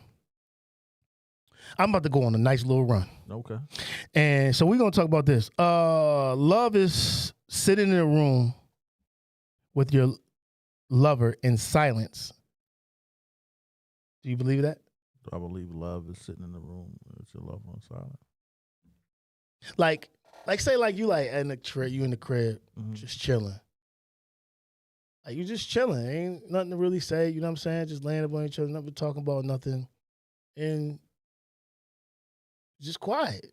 I'm about to go on a nice little run. Okay. And so we're gonna talk about this. Love is sitting in a room with your lover in silence. Do you believe that? I believe love is sitting in the room with your loved one silent. Like say like you like in the crib, Mm-hmm. just chilling. Like you just chilling, ain't nothing to really say. You know what I'm saying? Just laying up on each other, nothing talking about nothing, and just quiet.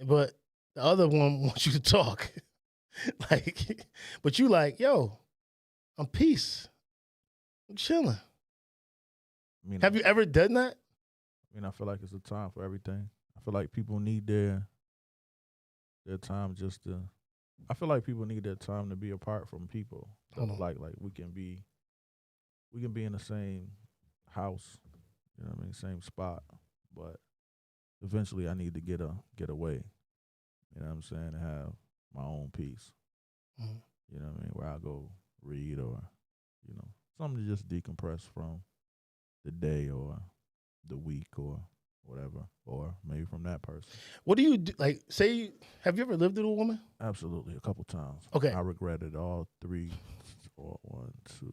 But the other one wants you to talk, like, but you like, yo, I'm peace, I'm chilling. I mean, Have you ever done that? I feel like it's a time for everything. I feel like people need their time just to. I feel like people need their time to be apart from people. Hold on. Like we can be in the same house, you know what I mean, same spot, but eventually I need to get away. You know what I'm saying? To have my own peace. Mhm. You know what I mean? Where I go read or, something to just decompress from the day or the week or whatever, or maybe from that person. What do you do? Like, have you ever lived with a woman? Absolutely, a couple times. Okay. I regretted all 3, or 1, 2,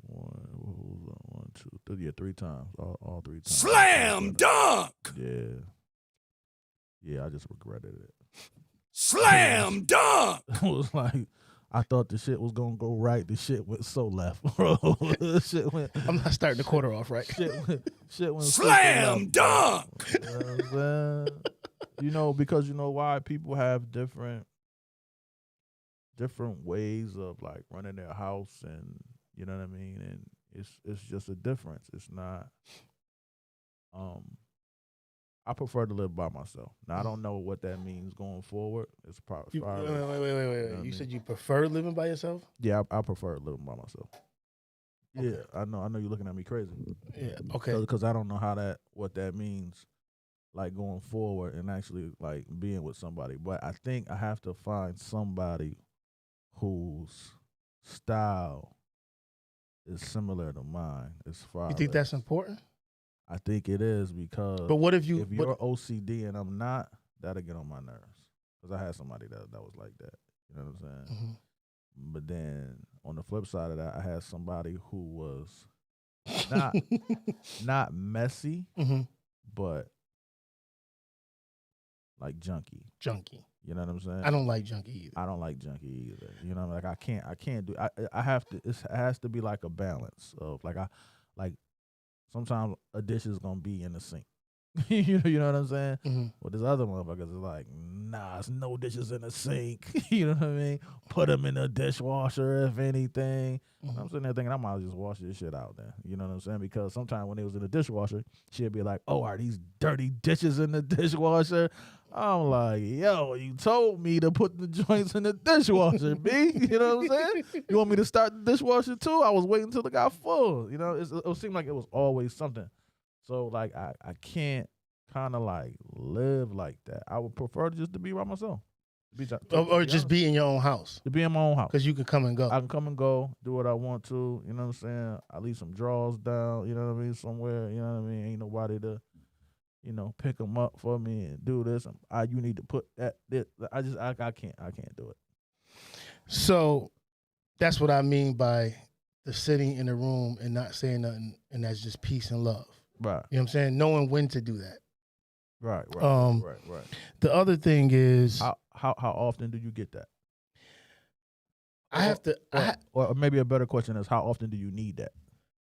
1, hold on, 1, 2, 3, yeah, 3 times, all 3 times. Slam dunk! Yeah, I just regretted it. Slam dunk! It was like, I thought the shit was gonna go right. The shit went so left, bro. Shit went. I'm not starting the quarter off right. Shit went Slam super dunk! left, bro. You know what I'm saying? Because you know why? People have different ways of like running their house, and you know what I mean. And it's just a difference. It's not. I prefer to live by myself. Now I don't know what that means going forward. It's probably Wait. You know what I You mean? said you prefer living by yourself? Yeah, I prefer living by myself. Okay. Yeah, I know you're looking at me crazy. Yeah. Okay. Because I don't know what that means, like going forward and actually like being with somebody. But I think I have to find somebody whose style is similar to mine as far. You think that's important? I think it is because. But what if if you're OCD and I'm not, that'll get on my nerves. Because I had somebody that was like that. You know what I'm saying? Mm-hmm. But then on the flip side of that, I had somebody who was not messy, Mm-hmm. but like junky. Junkie. You know what I'm saying? I don't like junkie either. I don't like junky either. You know, like I can't do. I have to. It has to be like a balance of like sometimes a dish is gonna be in the sink. you know what I'm saying? Mm-hmm. Well, this other motherfuckers is like, nah, it's no dishes in the sink. You know what I mean? Put them in the dishwasher, if anything. Mm-hmm. I'm sitting there thinking, I might just wash this shit out then. You know what I'm saying? Because sometimes when it was in the dishwasher, she'd be like, oh, are these dirty dishes in the dishwasher? I'm like, yo, you told me to put the joints in the dishwasher, B. You know what I'm saying? You want me to start the dishwasher too? I was waiting until it got full. You know, it seemed like it was always something. So, like, I can't kind of, like, live like that. I would prefer just to be by myself. Or just be in your own house. To be in my own house. Because you can come and go. I can come and go, do what I want to. You know what I'm saying? I leave some drawers down, you know what I mean, somewhere. You know what I mean? Ain't nobody to, pick them up for me and do this. You need to put that. I can't do it. So that's what I mean by the sitting in the room and not saying nothing, and that's just peace and love. Right. You know what I'm saying? Knowing when to do that. Right. The other thing is, How often do you get that? I have to. Or maybe a better question is, how often do you need that?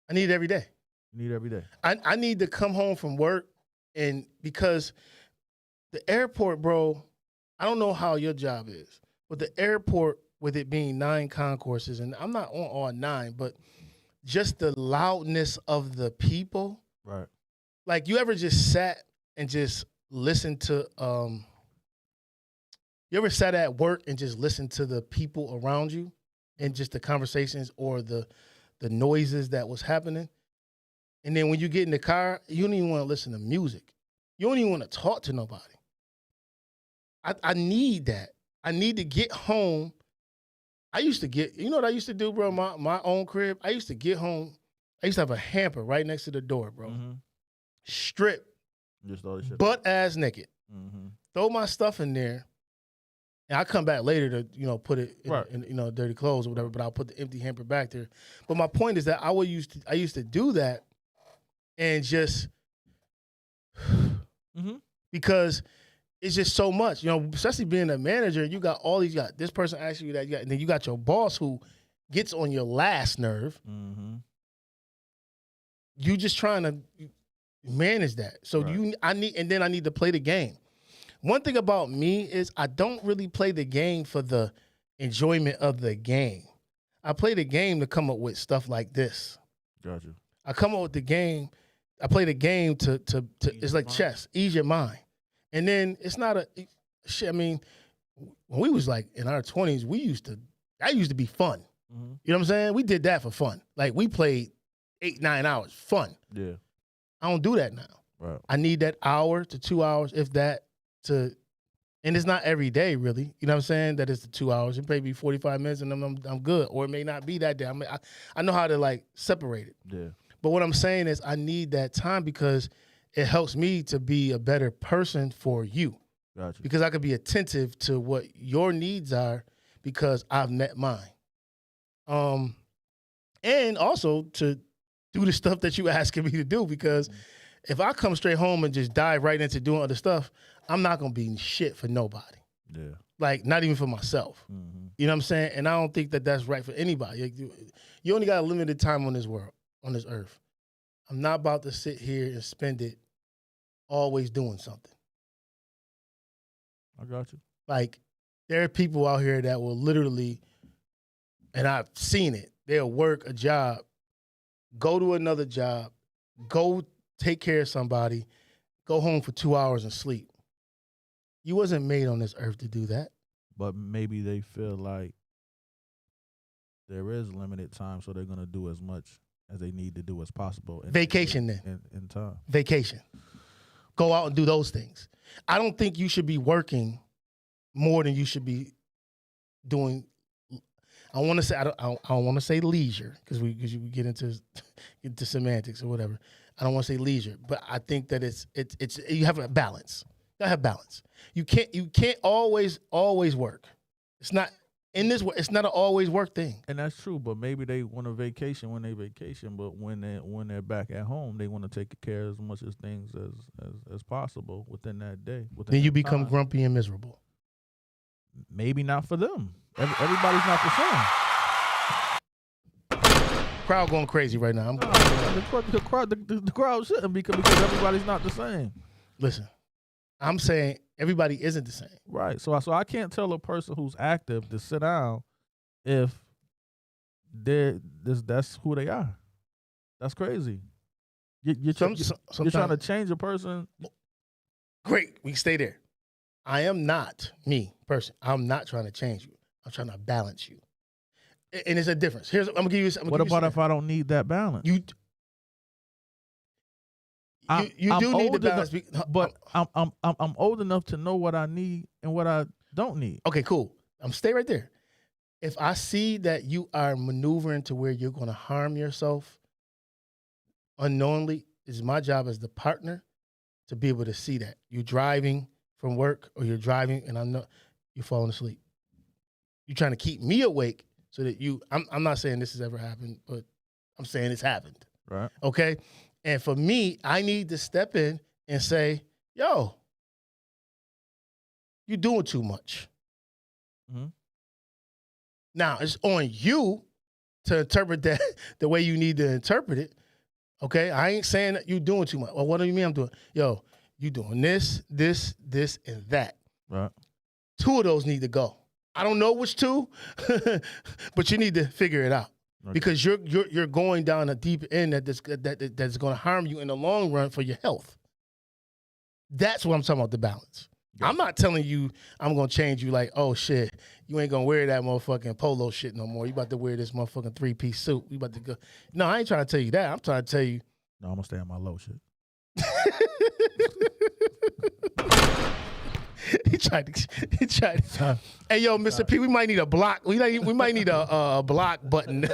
I need it every day. You need it every day. I need to come home from work, and because the airport, bro, I don't know how your job is, but the airport, with it being 9 concourses, and I'm not on all 9, but just the loudness of the people. Right. Like, you ever just sat and just listened to, you ever sat at work and just listened to the people around you and just the conversations or the noises that was happening? And then when you get in the car, you don't even want to listen to music. You don't even want to talk to nobody. I need that. I need to get home. I used to get, you know what I used to do, bro? My own crib. I used to get home. I used to have a hamper right next to the door, bro. Mm-hmm. Strip, Just all this shit. butt ass naked. Mm-hmm. Throw my stuff in there. And I come back later to, put it in, dirty clothes or whatever, but I'll put the empty hamper back there. But my point is that I used to do that and just because it's just so much, especially being a manager, you got this person asking you that, and then you got your boss who gets on your last nerve. Mm-hmm. You just trying to manage that. So Right. I need to play the game. One thing about me is I don't really play the game for the enjoyment of the game. I play the game to come up with stuff like this. Gotcha. I come up with the game. I play the game to it's like chess, ease your mind. And then it's not shit. I mean, when we was like in our 20s, that used to be fun. Mm-hmm. You know what I'm saying? We did that for fun. Like we played 8-9 hours, fun. Yeah. I don't do that now. Right. I need that hour to 2 hours, if that, and it's not every day really. You know what I'm saying? That it's the 2 hours. It may be 45 minutes and I'm good. Or it may not be that day. I know how to like separate it. Yeah. But what I'm saying is I need that time because it helps me to be a better person for you. Gotcha. Because I could be attentive to what your needs are because I've met mine. And also to do the stuff that you asking me to do because if I come straight home and just dive right into doing other stuff, I'm not going to be shit for nobody. Yeah. Like, not even for myself. Mm-hmm. You know what I'm saying? And I don't think that that's right for anybody. Like, you only got a limited time on this world, on this earth. I'm not about to sit here and spend it always doing something. I got you. Like, there are people out here that will literally, and I've seen it, they'll work a job, go to another job, go take care of somebody, go home for 2 hours and sleep. You wasn't made on this earth to do that. But maybe they feel like there is limited time, so they're going to do as much as they need to do as possible. Vacation then. In time. Vacation. Go out and do those things. I don't think you should be working more than you should be doing. I want to say I don't want to say leisure because we get into semantics or whatever. I don't want to say leisure, but I think that it's you have a balance. You gotta have balance. You can't always work. It's not in this work. It's not an always work thing. And that's true, but maybe they want a vacation when they vacation, but when they're back at home, they want to take care of as much as things as possible within that day. Then you become grumpy and miserable. Maybe not for them. Everybody's not the same. Crowd going crazy right now. The crowd shouldn't because everybody's not the same. Listen, I'm saying everybody isn't the same. Right. So I can't tell a person who's active to sit down if that's who they are. That's crazy. You're trying to change a person. Great. We can stay there. I am not me, person. I'm not trying to change you. I'm trying to balance you. And it's a difference. I'm gonna give you. What about if I don't need that balance? You do need the balance, but I'm old enough to know what I need and what I don't need. Okay, cool. Stay right there. If I see that you are maneuvering to where you're going to harm yourself unknowingly, it's my job as the partner to be able to see that. You're driving from work or you're driving and you're falling asleep. You're trying to keep me awake so that I'm not saying this has ever happened, but I'm saying it's happened. Right. Okay? And for me, I need to step in and say, yo, you're doing too much. Mm-hmm. Now, it's on you to interpret that the way you need to interpret it. Okay? I ain't saying that you're doing too much. Well, what do you mean I'm doing? Yo, you doing this, and that. Right. 2 of those need to go. I don't know which 2, but you need to figure it out. Okay. Because you're going down a deep end that's going to harm you in the long run for your health. That's what I'm talking about, the balance. Yeah. I'm not telling you I'm going to change you like, oh, shit, you ain't going to wear that motherfucking polo shit no more. You about to wear this motherfucking 3-piece suit. You about to go. No, I ain't trying to tell you that. I'm trying to tell you No, I'm gonna stay on my low shit. He tried to. Hey, yo, Mr. P, we might need a block. We might need a block button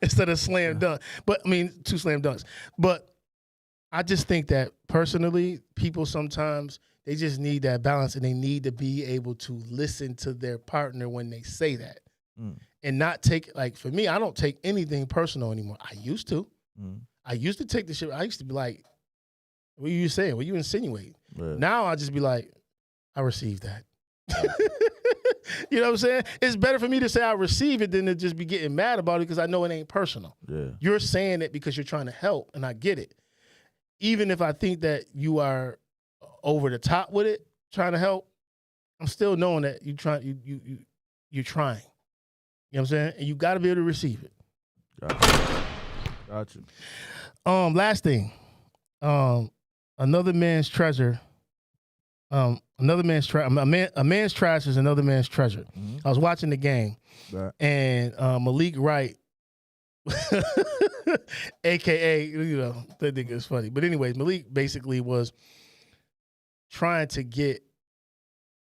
instead of slam dunk. But I mean, 2 slam dunks. But I just think that personally, people sometimes they just need that balance, and they need to be able to listen to their partner when they say that, and not take, like, for me, I don't take anything personal anymore. I used to. I used to take the shit. I used to be like, "What are you saying? What are you insinuating?" Yeah. Now I just be like, "I received that." You know what I'm saying? It's better for me to say I receive it than to just be getting mad about it because I know it ain't personal. Yeah. You're saying it because you're trying to help, and I get it. Even if I think that you are over the top with it, trying to help, I'm still knowing that you're trying. You're trying. You know what I'm saying? And you got to be able to receive it. Gotcha. Last thing. Another man's treasure. A man's trash is another man's treasure. I was watching the game, and Malik Wright, AKA, you know, that nigga is funny. But anyways, Malik basically was trying to get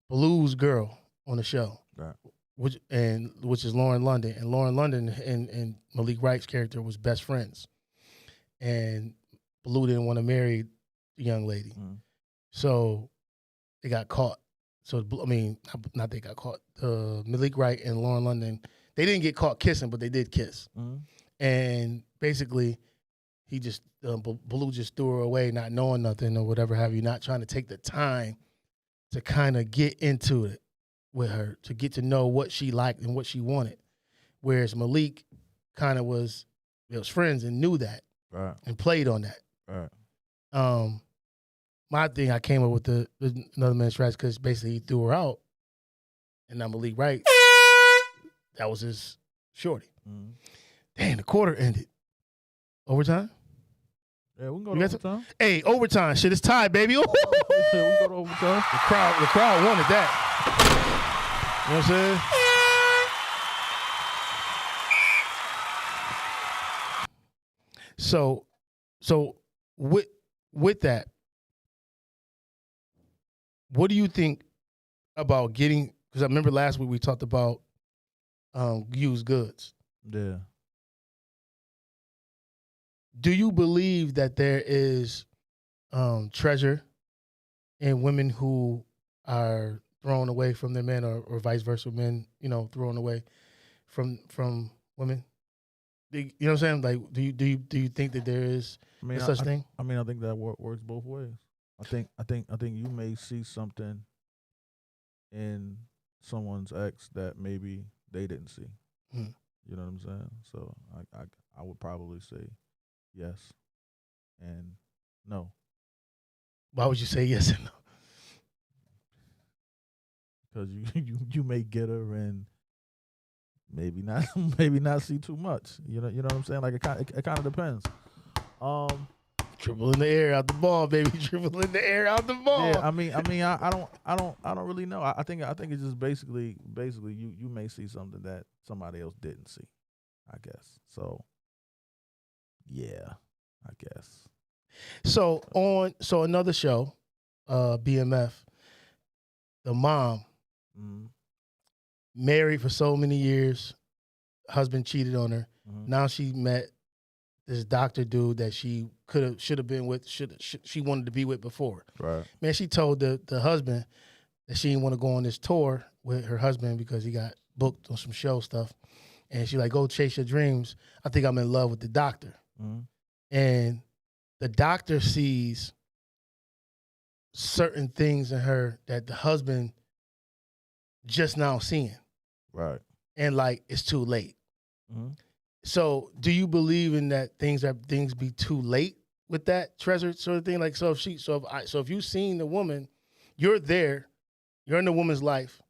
Blue's girl on the show, which is Lauren London, and Lauren London and Malik Wright's character was best friends, and Blue didn't want to marry the young lady, so they got caught. So I mean, not they got caught. Malik Wright and Lauren London, they didn't get caught kissing, but they did kiss, and basically, he just Blue just threw her away, not knowing nothing or whatever have you, not trying to take the time to kind of get into it with her, to get to know what she liked and what she wanted. Whereas Malik kind of was friends and knew that and played on that. My thing, I came up with the another man's trash because basically he threw her out, and now Malik Wright, that was his shorty. Damn, the quarter ended. Overtime? Yeah, we can go to overtime. Hey, overtime. Shit, it's tied, baby. Yeah, we can go to overtime. The crowd wanted that. You know what I'm saying? So with that, what do you think about getting? Because I remember last week we talked about used goods. Yeah. Do you believe that there is treasure in women who are thrown away from their men, or vice versa, men, thrown away from women? You know what I'm saying? Like, do you think that there is such thing? I mean, I think that works both ways. I think you may see something in someone's ex that maybe they didn't see. You know what I'm saying? So I would probably say yes and no. Why would you say yes and no? Because you may get her and maybe not see too much. You know what I'm saying? Like it kind of depends. Dribble in the air out the ball, baby. Dribble in the air out the ball. Yeah, I mean, I don't really know. I think it's just basically you may see something that somebody else didn't see, I guess. So yeah, I guess. So another show, BMF, the mom, married for so many years, husband cheated on her. Now she met this doctor dude that she should have been with, she wanted to be with before. Right. Man, she told the husband that she didn't want to go on this tour with her husband because he got booked on some show stuff. And she like, go chase your dreams. I think I'm in love with the doctor. And the doctor sees certain things in her that the husband just now seeing. Right. And like, it's too late. So do you believe in that things be too late with that treasure sort of thing? Like, so if you've seen the woman, you're there, you're in the woman's life,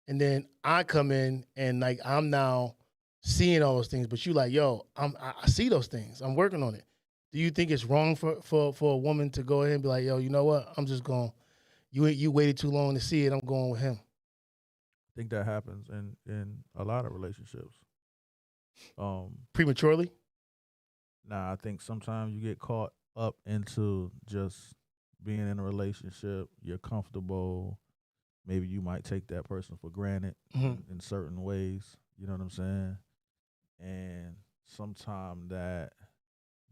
and then I come in and like I'm now seeing all those things, but you like, yo, I see those things, I'm working on it. Do you think it's wrong for a woman to go ahead and be like, yo, you know what? I'm just going. You waited too long to see it. I'm going with him. I think that happens in a lot of relationships. Prematurely? Nah, I think sometimes you get caught up into just being in a relationship. You're comfortable. Maybe you might take that person for granted in certain ways. You know what I'm saying? And sometimes that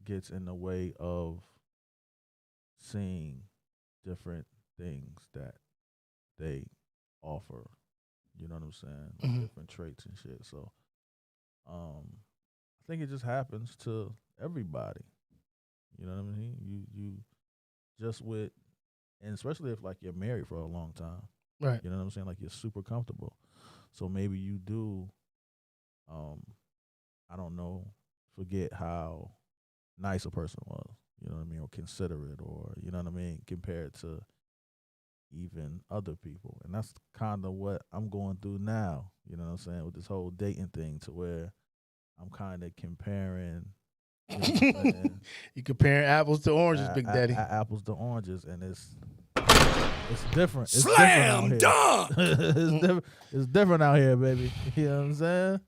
gets in the way of seeing different things that they offer. You know what I'm saying? Different traits and shit. So, I think it just happens to everybody. You know what I mean? You just with, and especially if like you're married for a long time. Right. You know what I'm saying? Like you're super comfortable. So maybe you do, I don't know, forget how nice a person was. You know what I mean? Or considerate, or, you know what I mean? Compared to even other people. And that's kind of what I'm going through now. You know what I'm saying? With this whole dating thing, to where I'm kind of comparing. You know what I'm saying? You comparing apples to oranges, Big Daddy. Apples to oranges, and it's different. It's Slam different out here. It's different out here, baby. You know what I'm saying?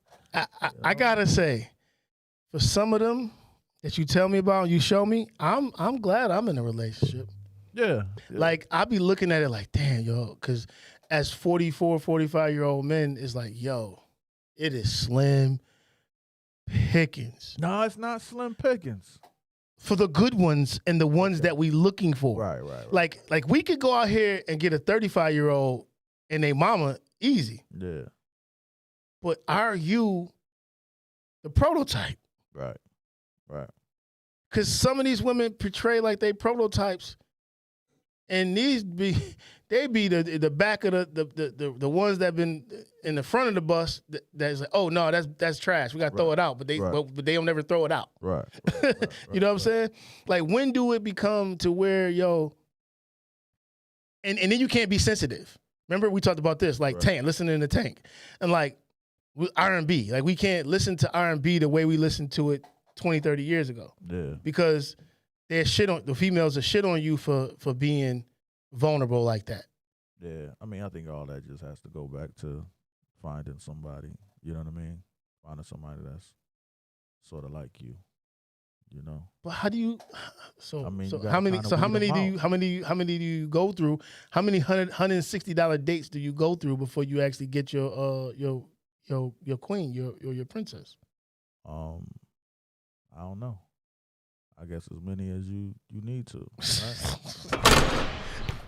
I gotta say, for some of them that you tell me about, you show me, I'm glad I'm in a relationship. Yeah. Like, I be looking at it like, damn, yo, because as 44, 45-year-old men, it's like, yo, it is slim pickings. No, it's not slim pickings. For the good ones and the ones that we looking for. Right. Like we could go out here and get a 35-year-old and a mama easy. Yeah. But are you the prototype? Right. Because some of these women portray like they prototypes, and they be the back of the ones that been in the front of the bus that's like, oh no, that's trash. We gotta throw it out, but they don't ever throw it out. Right. You know what I'm saying? Like, when do it become to where, yo, and then you can't be sensitive. Remember we talked about this, like Tank, listening to Tank, and like R&B, like we can't listen to R&B the way we listened to it 20, 30 years ago. Yeah. Because the females are shit on you for being vulnerable like that. Yeah. I mean, I think all that just has to go back to finding somebody, you know what I mean? Finding somebody that's sort of like you, you know? But how do you? I mean, how many do you go through? How many $160 dates do you go through before you actually get your queen, your princess? I don't know. I guess as many as you need to. Right?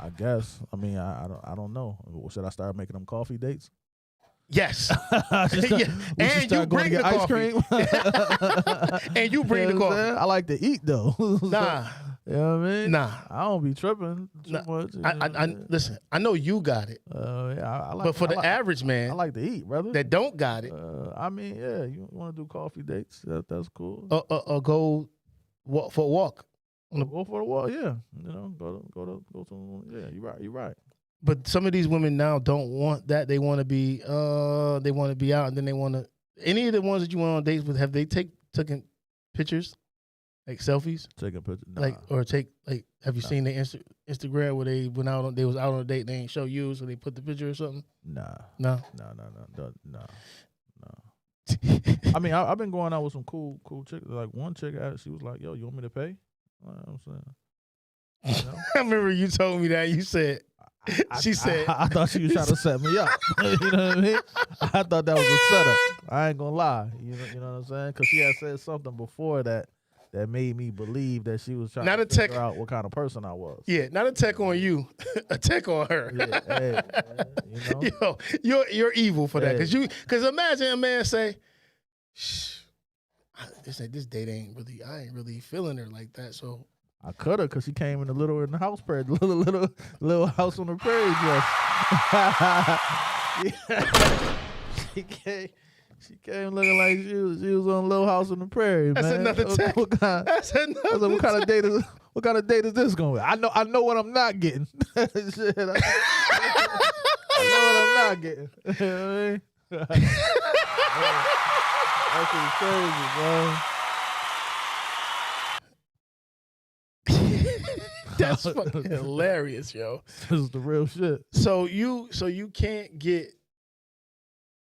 I guess. I mean, I don't know. Should I start making them coffee dates? Yes. Yeah. And you bring the ice cream. And you bring the coffee. I like to eat though. Nah. You know what I mean? Nah. I don't be tripping too much. Listen, I know you got it. Yeah, but for the average man, I like to eat, brother. That don't got it. I mean, yeah, you want to do coffee dates? That's cool. Go for a walk. Go for a walk, yeah. You know, go to. Yeah, you're right. But some of these women now don't want that. They want to be out, and then they want to. Any of the ones that you went on dates with, have they taken pictures, like selfies? Take a picture, nah. Have you seen their Instagram where they was out on a date, they ain't show you, so they put the picture or something? No. I mean, I've been going out with some cool chicks. Like one chick, she was like, "Yo, you want me to pay?" You know what I'm saying. You know? I remember you told me that. You said. She said, I thought she was trying to set me up. You know what I mean? I thought that was a setup. I ain't gonna lie. You know what I'm saying? Because she had said something before that made me believe that she was trying to figure out what kind of person I was. Yeah, not a tech on you, a tech on her. Yeah, hey, you know? Yo, you're evil for that. Because imagine a man say, "Shh, this date I ain't really feeling her like that." So I could have, because she came in the house prairie, little house on the prairie dress. She came looking like she was on Little House on the Prairie. That's man. another tech. What kind of date is? What kind of date is this going to be? I know what I'm not getting. Shit, I know what I'm not getting. You know what I mean? That's crazy, bro. That's fucking hilarious, yo. This is the real shit. So you can't get.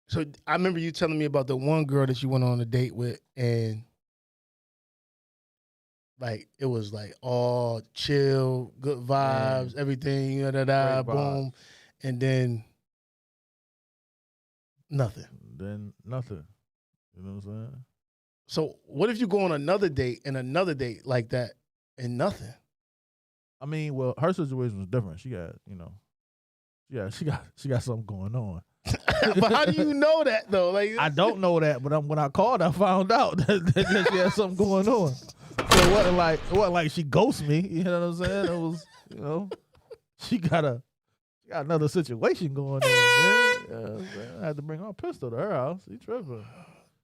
So I remember you telling me about the one girl that you went on a date with, and Like it was like all chill, good vibes, everything, Great boom, vibes. and then nothing. Then nothing. You know what I'm saying? So what if you go on another date and another date like that and nothing? I mean, well, her situation was different. She got, she got something going on. But how do you know that though? Like I don't know that, but when I called, I found out that she had something going on. So it wasn't like she ghosted me. You know what I'm saying? It was, she got another situation going on. Man. You know what I'm saying? I had to bring my pistol to her house. She tripping.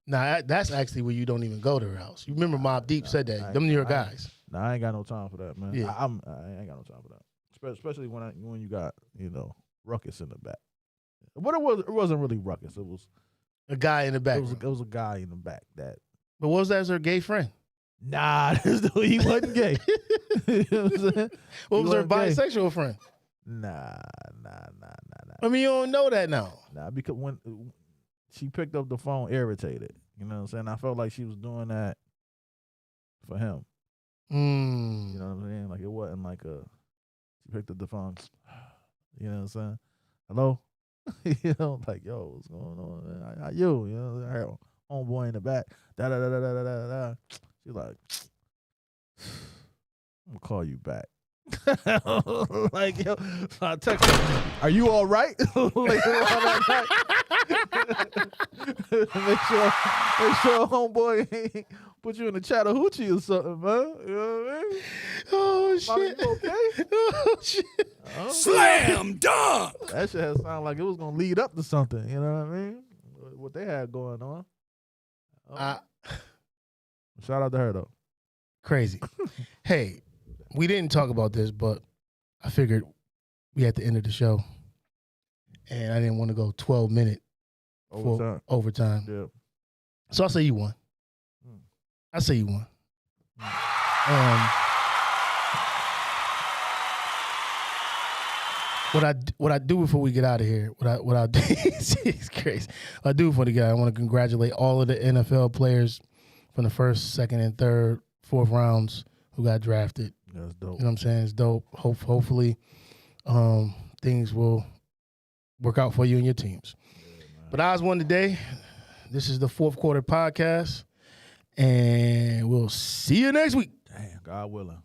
Nah, that's actually where you don't even go to her house. You remember Mobb Deep said that. Them New York guys. Nah, I ain't got no time for that, man. Yeah. I ain't got no time for that. Especially when you got ruckus in the back. But it wasn't really ruckus. It was A guy in the back. it was a guy in the back that. But what was that as her gay friend? Nah, he wasn't gay. You know what I'm saying? What He was her wasn't gay. bisexual friend? Nah. I mean, you don't know that now. Nah, because when she picked up the phone irritated, you know what I'm saying? I felt like she was doing that for him. You know what I'm saying? Like it wasn't like she picked up the phone, you know what I'm saying? Hello? Like, yo, what's going on? Man? How you? You know, her homeboy in the back. Da da da da da da da da. She's like, I'm gonna call you back. Like, yo, so I text her, are you all right? Later on that night. make sure homeboy ain't put you in the Chattahoochee or something, man. You know what I mean? Oh, Mommy, shit. you okay? Oh, shit. Slam dunk. That shit had sounded like it was gonna lead up to something. You know what I mean? What they had going on. Shout out to her though. Crazy. Hey, we didn't talk about this, but I figured we had to end of the show. And I didn't want to go 12-minute for overtime. Yeah. So I'll say you won. I say you won. What I do before we get out of here, what I do it's crazy. What I do before we get out, I want to congratulate all of the NFL players from the first, second, and third, fourth rounds who got drafted. That's dope. You know what I'm saying? It's dope. Hopefully, things will work out for you and your teams. But I was one today. This is the fourth quarter podcast, and we'll see you next week. Damn, God willing.